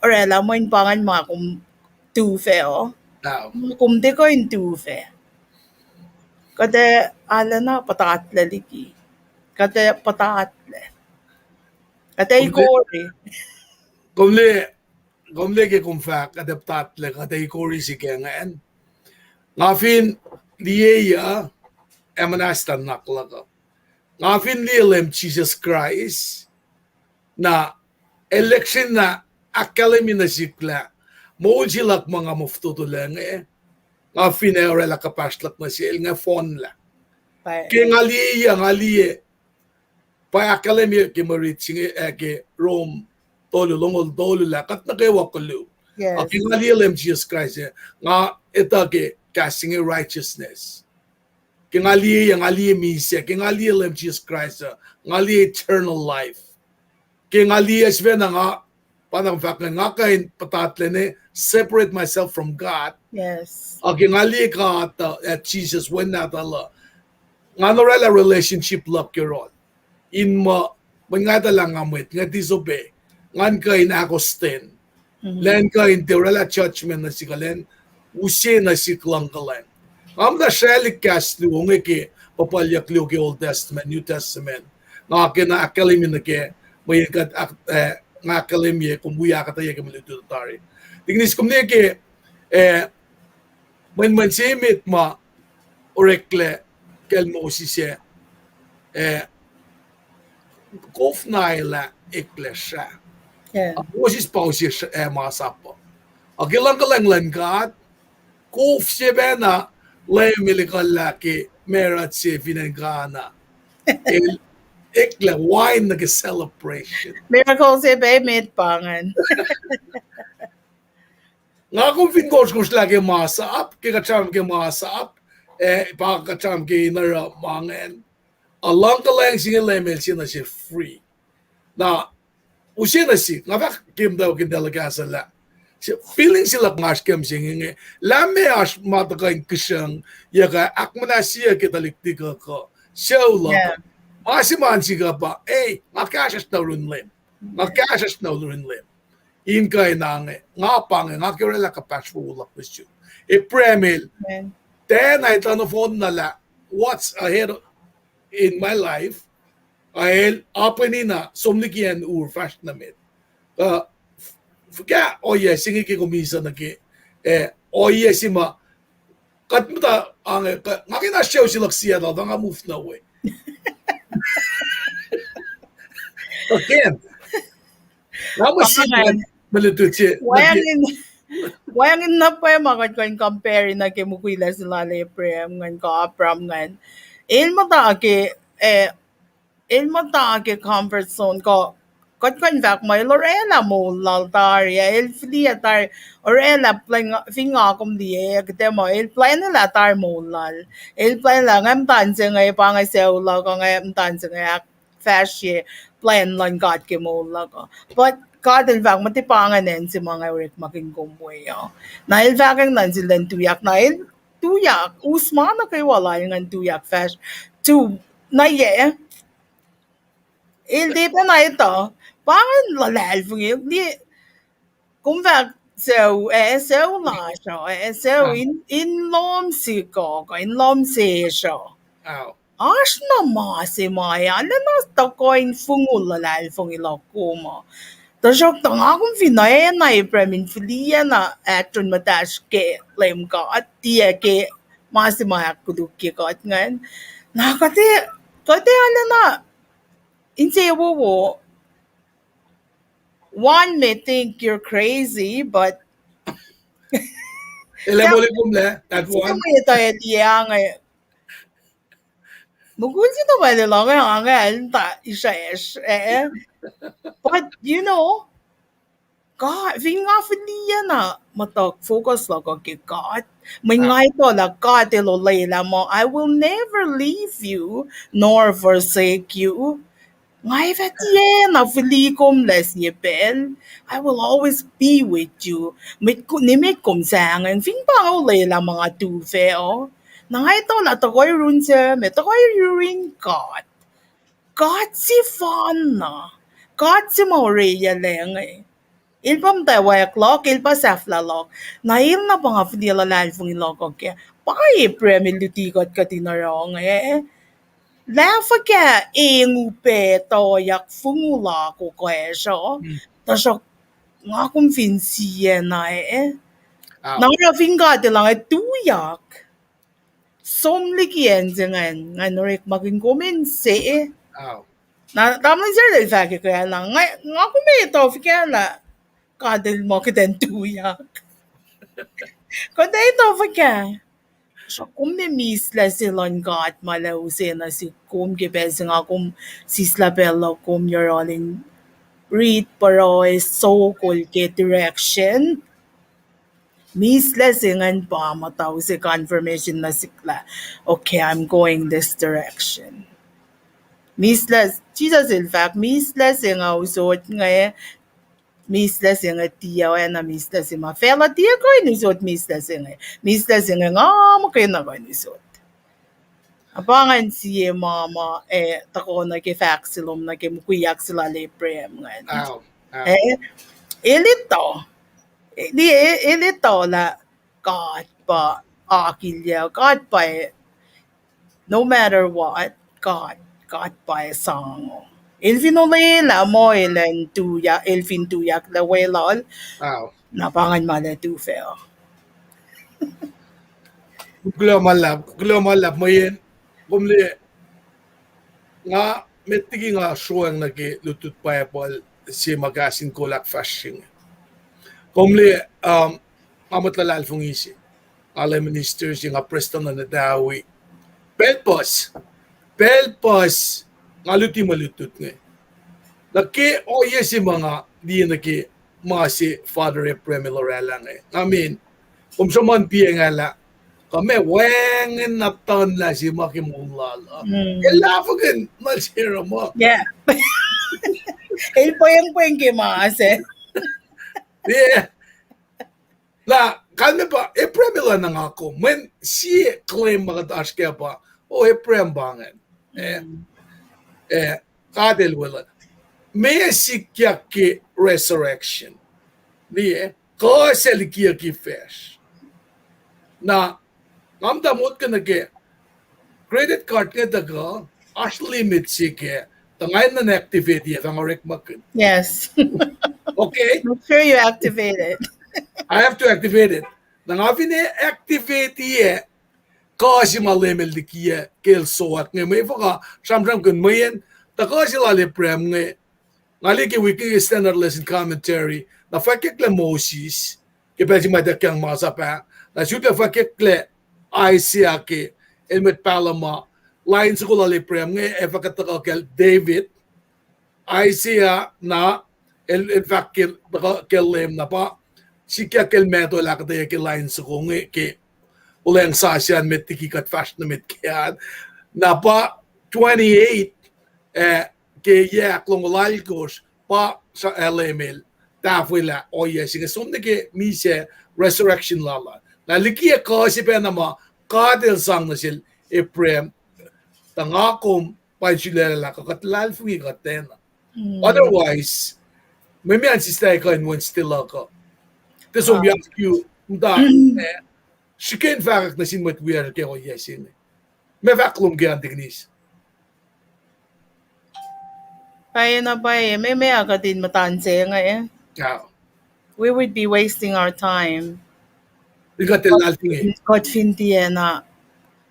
or alam mo yung pangan mga kung tufe o. Kung di ko yung tufe. Kada, ala na, patatle liki. Kada, patatle. Katay kori. Gomle ke kumfak adaptat le katay kori si kengan. Ngafin liya emanastan naklaga. Ngafin lilem Jesus Christ na election na academy na sikla. Mojilak mga muftutulang Ngafin erela kapastlak na siya nga phone la. Kaya ngaliye pa academy ke maritsing ke Rome tolo longol tolo la kat na kay wakulu. Yes. Aking ngalilem Jesus Christ nga ita ke casting righteousness. Ke ngaliye mise ke ngalilem Jesus Christ ngaliye eternal life. Ke ngaliye svena nga panang fact nga kain patatle separate myself from God. Yes. Aking ngaliye ka at Jesus when na tala. Nga norela relationship lock your on. In mo nga lang ngamit nga disobey ngan kain ako sten len kain teorela judgment na sikalen usi na siklang kalen am da shalik kas lu ngeke papalyak liu ke Old Testament, New Testament. Nga kina akalim na ke, may nga akalim ye kumbuya ka tayo ke maluto tari. Tingnis kumne ke, man semit ma orekle kel mo sise, kof naila eklesha. Yeah. Moses pausi masapo. Agilang kalanglan kat, kof se bena, lay milikala ke merat se finangana. Ekle wine nag celebration. Miracles e be mit pangan. Nga kung fingos ko sila ke masaap, ke kacham ke masaap, pa kacham ke nara mangen. Alang kalang singa lemel sina si free. Na usina si, nga bak kim daw kin delegasa la. Feeling sila ngas kim singa lame as matakain kisang yaga akmana siya kitaliktika ko. Show Yeah. love. Masiman siga pa, makasas na runlim. Makasas na runlim. In kay nange, nga pange, nga kirela ka paswulak misyo. Premil, Man. then I telephone nala, what's ahead in my life, ay apenina, somnikian ur fast namit. Kaya, oye, singi ki kumisa na ki, oye sima, katmata, nga kinasyaw silak siya daw, nga move na way. Again, nga Pangan. malituchi. Wayangin na pa yung mga kan compare na ke mukuila sila le prem ngan ko apram ngan. Ilmo ta ke comfort zone ko. Kot kan vak may Lorena mo laltar ya il flia tar Lorena playing finga kom die kete mo il play na la tar mo lal. Il play la ngam tan se ngai pa ngai se la ko ngai tan se ngai fashion plan lan got ke mo la ko. But God il vak mati pangan nen si mga urik making gumwe yo. Na il vak ang nan silen tuyak na il tuyak usman na kay wala yung tuyak fashion to na ye il di pa na ito pangan lalal fungi di kung vak so so la siya so in lom si ko in lom si siya. Ow. Ash na ma si Maya na to ko in fungul lalal fungi lo kuma. Tasok tanga kung finay na ipremin filia na action matash ke lem ka at tiya ke masimaya kuduk ke ka at ngayon. Kati ala na inse wo one may think you're crazy but Ilan mo ulit kumle, that sino one? mo ito tiya ngayon. Mugul sino ba nila ngayon ta isa but you know God, vinga filia na matok focus lang ko kay God. May nga ito la God ilo layla mo, I will never leave you nor forsake you. Ngay fatiye na filikom les yepel. I will always be with you. Nimit kum sangan, fin pa ako layla mga tufe o. Na nga ito la takoy run sa, may takoy rin God. God si fan na. God si Maureya lang eh. Ilpam ta wayak lok, ilpa safla lok. Nail na pa nga fidila lalfong ilokok kaya. Pakai premil lutikot ka tinarong eh. Lafa ka ngupe to yak fungula ko kwesyo. Tasok nga kung finsiye na eh. Ow. Nang finga de lang eh tuyak. Somlikien jangan nganorek maging kumense eh. Ow. Na tamang sir fake kaya lang. Nga kumito fikya la. Kadel mo kiten tuyak. Kung ito ka. So, kung may misla silon got malausin na si kum gibes nga kum sisla bella kum you're rolling read pero is so cool get direction. Misla singan pa mataw si confirmation na sikla. Okay, I'm going this direction. Misla, Jesus in fact, misla singa usot nga misla singa tiya na misla si ma fela tiya ko inisot misla singa nga mo kayo na ko inisot abangan siya mama tako na ke faxilom na ke mukuyak sila leprem nga Ow. ilito ilito la God pa akilya God pa no matter what, God by song. Ilfinuli la mo ilen tuya, ilfin tuyak la wailol, Wow. napangan mala tu feo. Global lab mo yen. Kumli nga metigi nga suang nagi lutut payapol si magasin kolak fashing. Kumli amat lalal fungisi. Ala ministers yung Preston na nadawi. Pelpos nga luti malutut nga. Laki o si mga di naki mga si Father Ephraim Lorella nga. I mean, kung saman piya nga la, kami wengin na taon na si Maki Mulala. Kailangan masira mo. Yeah. Ilpoyang kimase. Yeah. La, kami pa, Ephraim lang nga ako. When si claim mga taas kaya pa, Ephraim bangan. Kadel wala. May sikya ki resurrection. Niye, kasel kiya ki fesh. Na, ngamdamot ka na ke, credit card nga daga, as limit si ke, tangay na na-activate yan, ang orik makin. Yes. Okay? Make sure you activate it. I have to activate it. Nang avine activate ye, kasi malemel di kiya, kel soat nga, may faka, samsam kun mayen, ta kasi lali prem nga, ngali ki wiki standard lesson commentary, na fakik le Moses, ki pwede madakyang masa pa, na shoot le fakik le Isaiah ki, elmet palama, line sa kula le prem nga, e fakataka kel David, Isaiah na, el fakil, kel lem na pa, si kya kel meto lakataya ki line sa kung ki, ulang sasyan met tikikat fast na met kyan, na pa 28, ke yak long lalkos pa sa LML tafwila oye sige sunde ke mise resurrection lala na likia ko si penama kadel sang na sil Ephraim tangakom pa sila kakatlal fui katena otherwise may an sistay ko in one still ako tesum yak you da shiken farak na sin met wear ke oye sin me vaklum ke antignis. Kaya na ba eh, may agatin matanse nga eh. Yeah. We would be wasting our time. We got the lalting. God finti na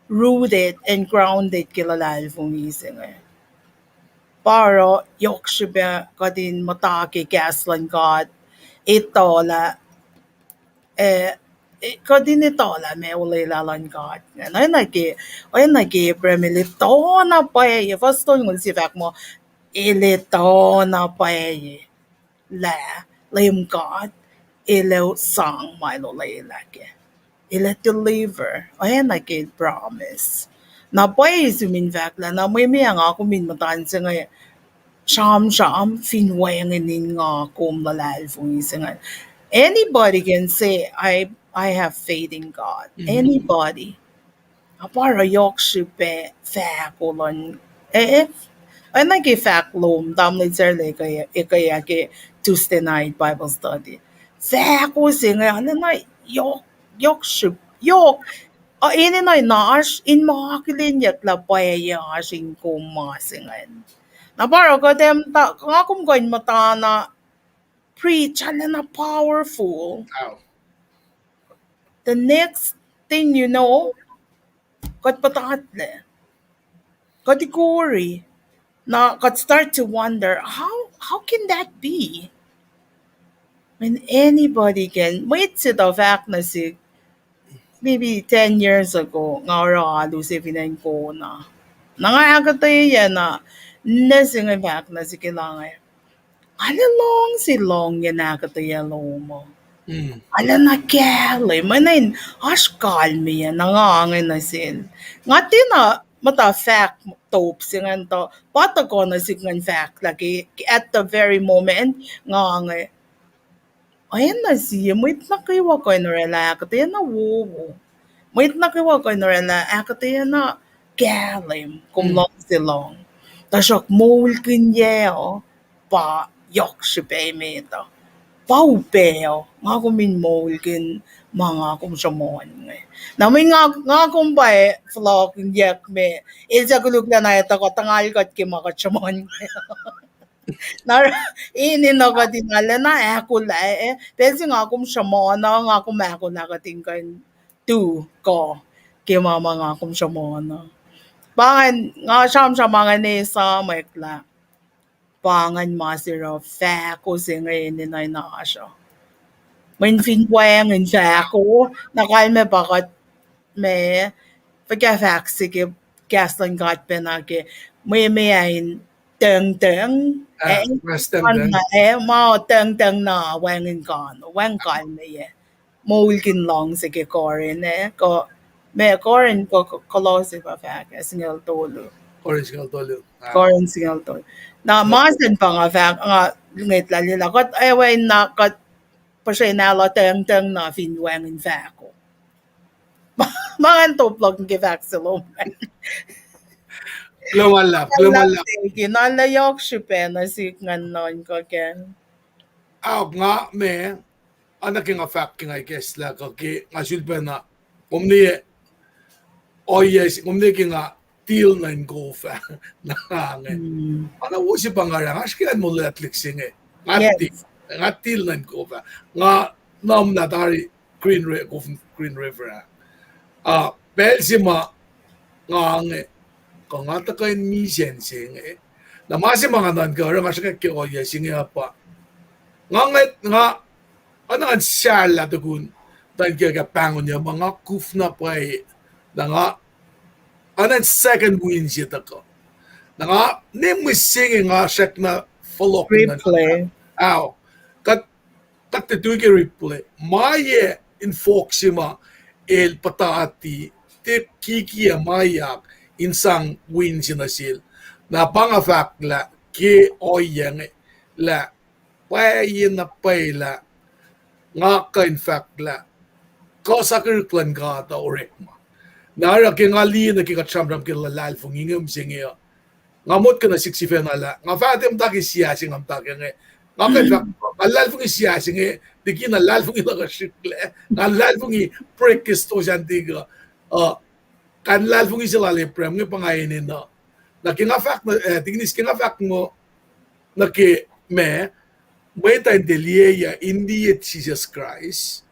rooted and grounded kilalal fong ising eh. Para yok siya kadin matake gaslan God. Ito la kadin ito la may ulay lalan God. Ay nagi premili to na pa eh. First time mo si fact mo ilito na pa eh. La layam God. Ilaw sang may lulay lagi. Ila deliver. Ay nagi promise. Na pa eh sumin fact la na may nga ako min matan sa nga sham finwangin nga kum lalal fong isang anybody can say I have faith in God. Anybody. Para yok sipe fakulon ay nagi faklom damlay sirle kaya ke Tuesday night Bible study. Fakul singa ano na yok sip yok ini na nash in mga kilinyak la paya sing kumasingan. Na para ko dem ta nga kum ko mata na preach na powerful. Wow. The next thing you know, got patatle. Got worry. Now got start to wonder how can that be? When anybody can wait to the fact na si maybe 10 years ago nga ra Lucifinain ko na. Nangayagatay yan na nesing fact na si kailangan. Alalong si long yan nagatay mo. Ala na kele, manin, kalmi yan, nangangin na sin. Nga tina, mata fact tope singan to, pata ko na singan fact, lagi, at the very moment, nga ayan na siya, wait na kayo ko na rela, kati na wo. Wait na kayo ko na rela, kati na galim, kung long silong. Tasok, mulkin yeo, pa, yok si pay ito. Paupeo, nga kumin mulkin mga kumsamon. Namin nga kumbay, vlog, yak me. Ilsa gulug na na ito ko, tangal ko at kimakatsamon. Nar ini no ka tinala na ako la pensi nga kum shamo na nga kum ako na ka tingkan tu ko ke mama nga kum shamo na pangan nga sham mga ni sa mekla pangan masira fa ko singa ni na na asyo min fin wang in fa ko na kay me bakit me pagka-fax ke gaslan got penake may ayin teng Western con din. mà mo teng teng na wang kan me ye mo wilkin long se ke korin ko me korin ko losi pa fa ka singal tolo Original tolo. korin singal tolo na masen pa nga fa nga ngit la lila kot ay way na kot pa siya na lo teng teng na fin wang in fa ko mga to plug ke vaccilo Lumalap. Kinalayok si Pena si nganon ko ken. Nga me, anak nga fact nga guess la kaki nga silpa na umni yes umni nga deal na go fa na nga. Ana usi pangarang askian mo Netflix nga. Yes. Nga deal na go fa. Nga nam na dari Green River. Belsima nga kung nga kain misen sing na masi mga nan ka nga siya kay oya sing pa nga ano ang sala tukun dan kaya pangon niya mga kuf na pa na nga ano ang second win siya tako na nga ni mo sing nga siya na follow Replay. kat tugi replay maya in foxima el patati te kiki mayak insang win sinasil na pangafak la ke oyang la payin na payla nga ka in fact la ko sakir klan ka ta orek ma nara ke nga li na ke katsamram ke lalal fung ingam singiya ngamot ka na 65 na la nga fatem ta ke siya singam ta ke nga ka fact lalal fung siya singi diki na lalal fung ila ka shikle nga lalal fung practice to jantiga kan lal fung isila le prem ng pangainin na kinafak na tingnis kinafak mo na ki me may tayo deliya hindi at Jesus Christ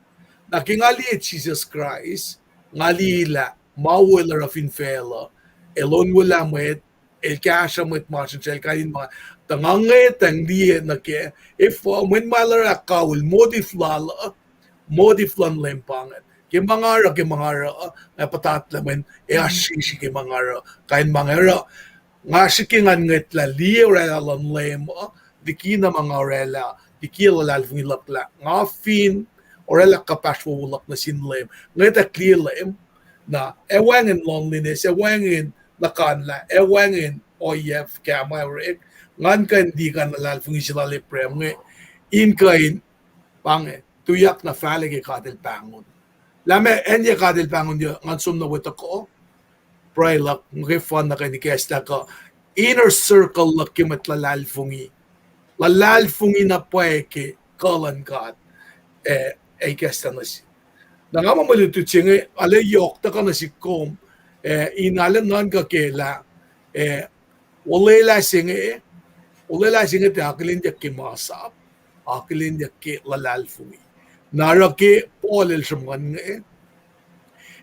na kingali at Jesus Christ ngalila mawala rafin fela elon wala met el kasha met martin sel kain mga tangangay tang diye na ke if when malara kawul modiflan lempangan kimangara patatlamen ashishi kimangara kain mangara nga shikingan nget la liera lan lem dikina mangarela dikila lalfung ilakla nga fin orela kapashwo ulak na sinlem ngeta clearlem na ewangin loneliness ewangin nakanla ewangin oyef kamarek ngan kan di kan lalfung isilali prem nge in kain pange tuyak na falige katil pangun lame enye kadil pangon dia ngansum na wita ko pray lak ngifan na kay ni kesta ko inner circle lak kimat lalalfungi na pweke kalan kat ay kesta na si na nga mamalito tsingi ale yok ta ka na si kom inalan nan ka kela ulela singi ta akilin dia kimasap akilin dia ke lalalfungi narake polel shaman nga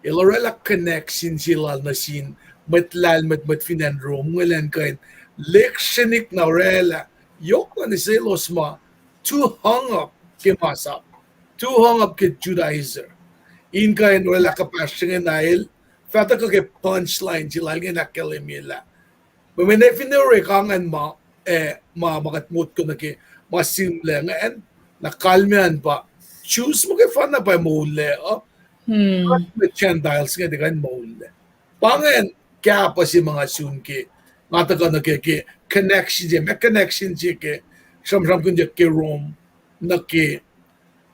ilorela connection sila na sin matlal met finandrom ngalen kain lekshenik na rela yok na ni selos ma too hung up ke Judaizer in kain rela kapashingan nail fata ka ke punchline sila nga nakalimila bumene finore kangan ma makatmut ko na ke masimle nga en nakalmian pa choose mo kay fan na pa mole With chandiles nga di kan mole pangen kaya pa si mga sunki ngata ka na ke connection je me connection je ke sham kun je ke room na ke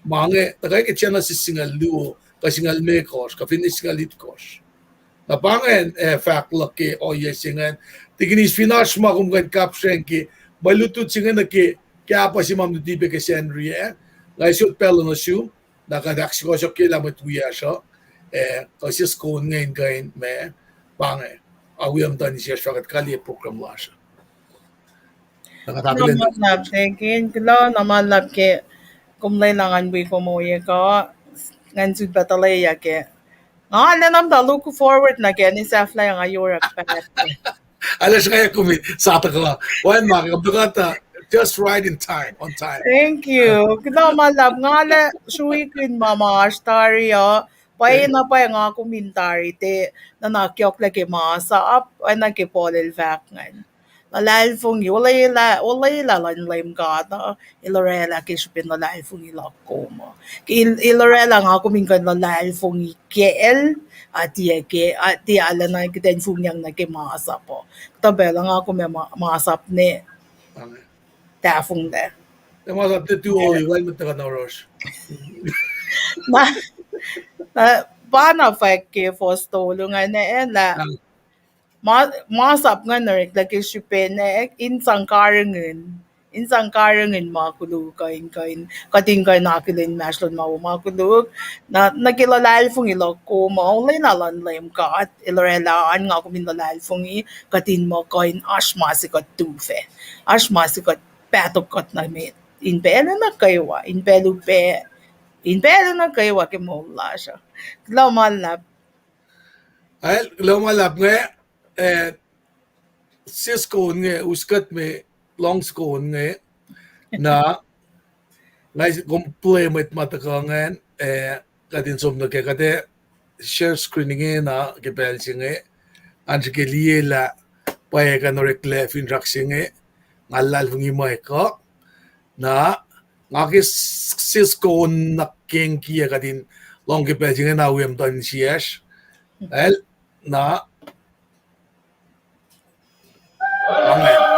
mange tagay ke chana si singal luo ka singal me kos ka finish singalit kos na pangen fact ke o yes singan tiginis finash ma kum kan caption ke malutut singan na ke kaya pa si mam dibe ke Henry ngayon pelo na siya nakadaksi ko siya kailangan tuya siya Kasi school ngayon kain me pange. Awiyam dan siya fakat kali program lasha. Nakatakilan din. Naman tekin kilo naman ke kumlay langan wi ko mo ye ko ngan su batalay ya ke. Nga nam da look forward na ke ni sa fly nga Europe pa. Alas kaya kumi sa ata ka. Wan makakabdugata just right in time, on time. Thank you. Kilo malab nga le shui kin mama story ya. Pai na pa nga komentary te na nakyok lagi masa up ay nagkipolil vak ngan. Lalal fong wala ila lan laim gata ilorela kishpin lalal fong ila koma. Ilorela nga kumingkan lalal fong ikel at di ala na kiten fong yang nagkimasa po. Tabela nga kung may masap ni Pange. tafong de. Mas at tu oli wal mit ka na rush. Na paano ke fosto nga na ela masap nga na lagi sipen na insang karangan makulu kain kating kain nakilin maslon makulug na nagilalal fong ilo ko maulay na lan layam ka at ilorelaan nga kuminalal fong katin mo kain ash masikot tufe ash masikot petokot na mit inpelo na kayo inpelo na kayo ke mula siya lamalap Ay lumalap nga Cisco nga uskat me long school nga na ngay complement matakangan kadin som na kade share screening na kepel singe anje ke liela pae ka no reclef instruction ngalal fungi mai ko na ngaki Cisco na king kia kadin long kepel singe na wem dan sias el na Amen.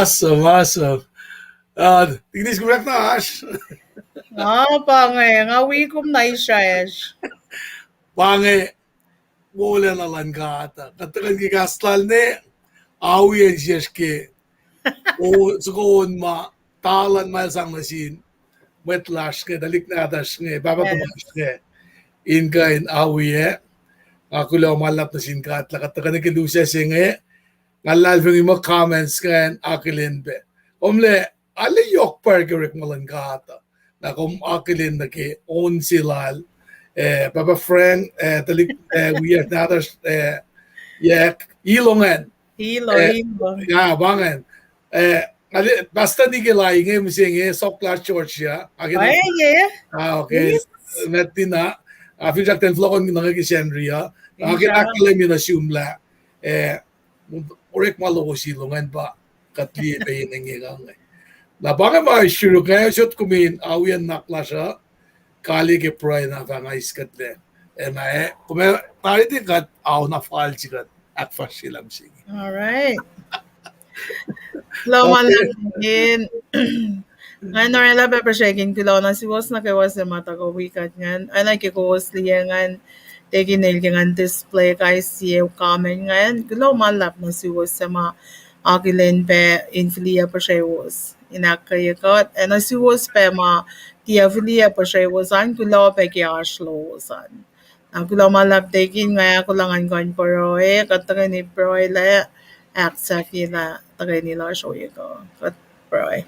Awesome. Tignis ko na Ash. Pangay, nga wikom na isyash. Pange, wala na lang kata. Katakan ki kastal ne, awi ang siyashke. O, sukoon ma, talan ma sang masin. Wetlash ke, dalik na adash nge, babatumash ke. Inka in awi Ako lang malap na sinkat. Katakan ki lusa singe. Ngalal feng ima comments kan akilin be. Omle, ale yok pargerik malang kata. Na kung akilin na ki on silal. Papa Frank, talik wiyak natas yak ilongan. Hilo. Ya bangan. Basta di kilay ngayon singe sokla church ya. Ay, yeah. Okay. Metti na. Fijak ten flokon nangakisendria. Akin na sumla. Orek malo ko silongan ba katli pa yun ang ingay. Na baka ma-sure kaya siyot kumin awian nakla siya kali ke pray na kangais katle. Na kume pariti kat aw na fal sikat at fasilam sige. Alright. Laman din. Ngayon Norela pepper shaking kilo na si was na kay was mata ko wikat ngan. I like ko was liyangan teginil ngan display guys siya comment ngan. Kilo malap na si was sama agilen pe infilia pa siya was. Inakayakot. And as si was pe ma tiafilia pa siya was an kilo pe kaya slow was an. Ako lang malap tegin nga ako lang ang gan pero katagay ni Proy la aksa kila tagay nila show ko. Kat Proy.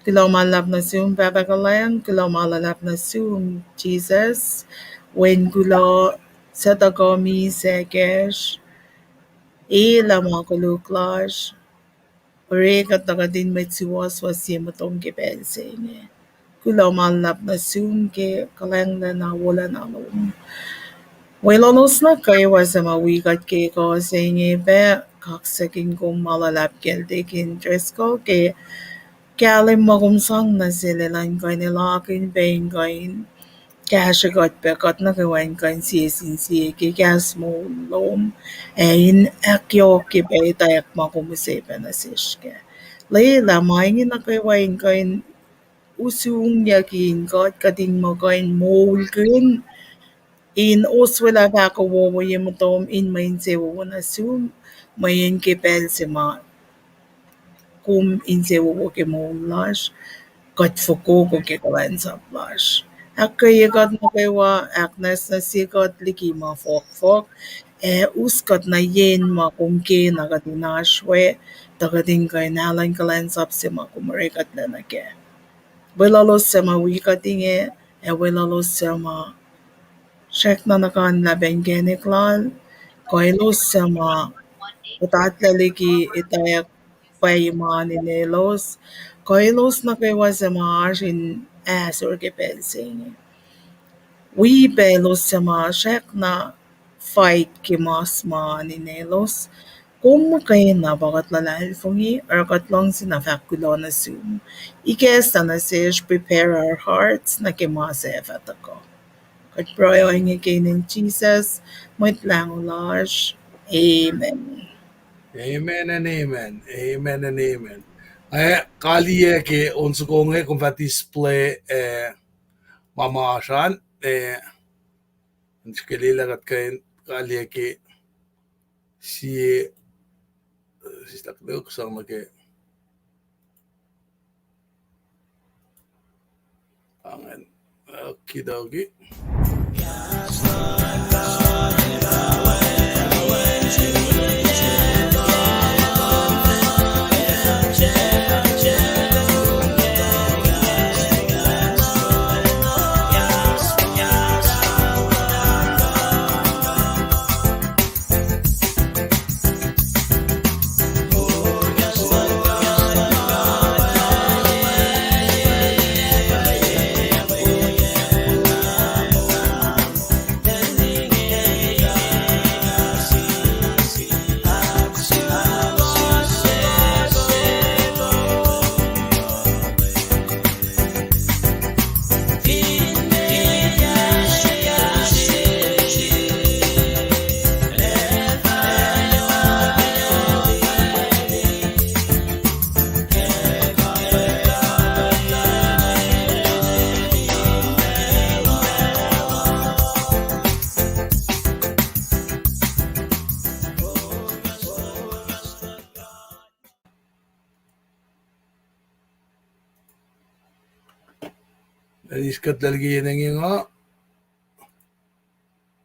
Kilo malap na zoom papa ko lang. Kilo malalap na zoom Jesus. When gulo sa tagomi sekesh. Lama ko luklash. Ore kataga din may siwas wasi matong kipense niya. Kulaw malap na zoom ke kalang na wala na lum. Wailanos na kayo sa mawikat ke ko sa inyo be kaksakin kong malalap keldekin dress ko ke kalim magumsang na sila lang kayo nila akin bayin kayo kasyagot pekot na kawan kayo siya ke kas mo lum in akyo ke be tayak makumusay pa na siya. Layla maingin na kayo usung yakin God kading mo kain molgun in oswala pa ko wo yung tom in main se wo na sum main ke pel se ma kum in se wo ke mo lash God foko ko ke kalan sa lash akay God mo kay wa aknes na si God liki ma fok uskat na yen ma kum ke na kadinashwe tagading kay nalan kalan sa se ma kumarikat na ke Wilalos sa mawikatinge, wilalos sa shek na nakan labeng geniklan, koilos sa utatlaliki itayak payimani nelos, koilos na kaywa sa asin asur kipensing. We pelos sa shek na fight kimas ni nelos, kung makain na bagat lalahil fungi, or katlong sinafakulo na zoom. Ikesta na siya prepare our hearts na kimasef at ako. Kat proyo ang ng Jesus, mo't lang ulash. Amen. Amen and amen. Amen and amen. Kaliye ke unso konge kung va display mamasan nskilila kat kain kaliye ke si takdok sama ke pangan okidoki Iskat dalgi yenengi nga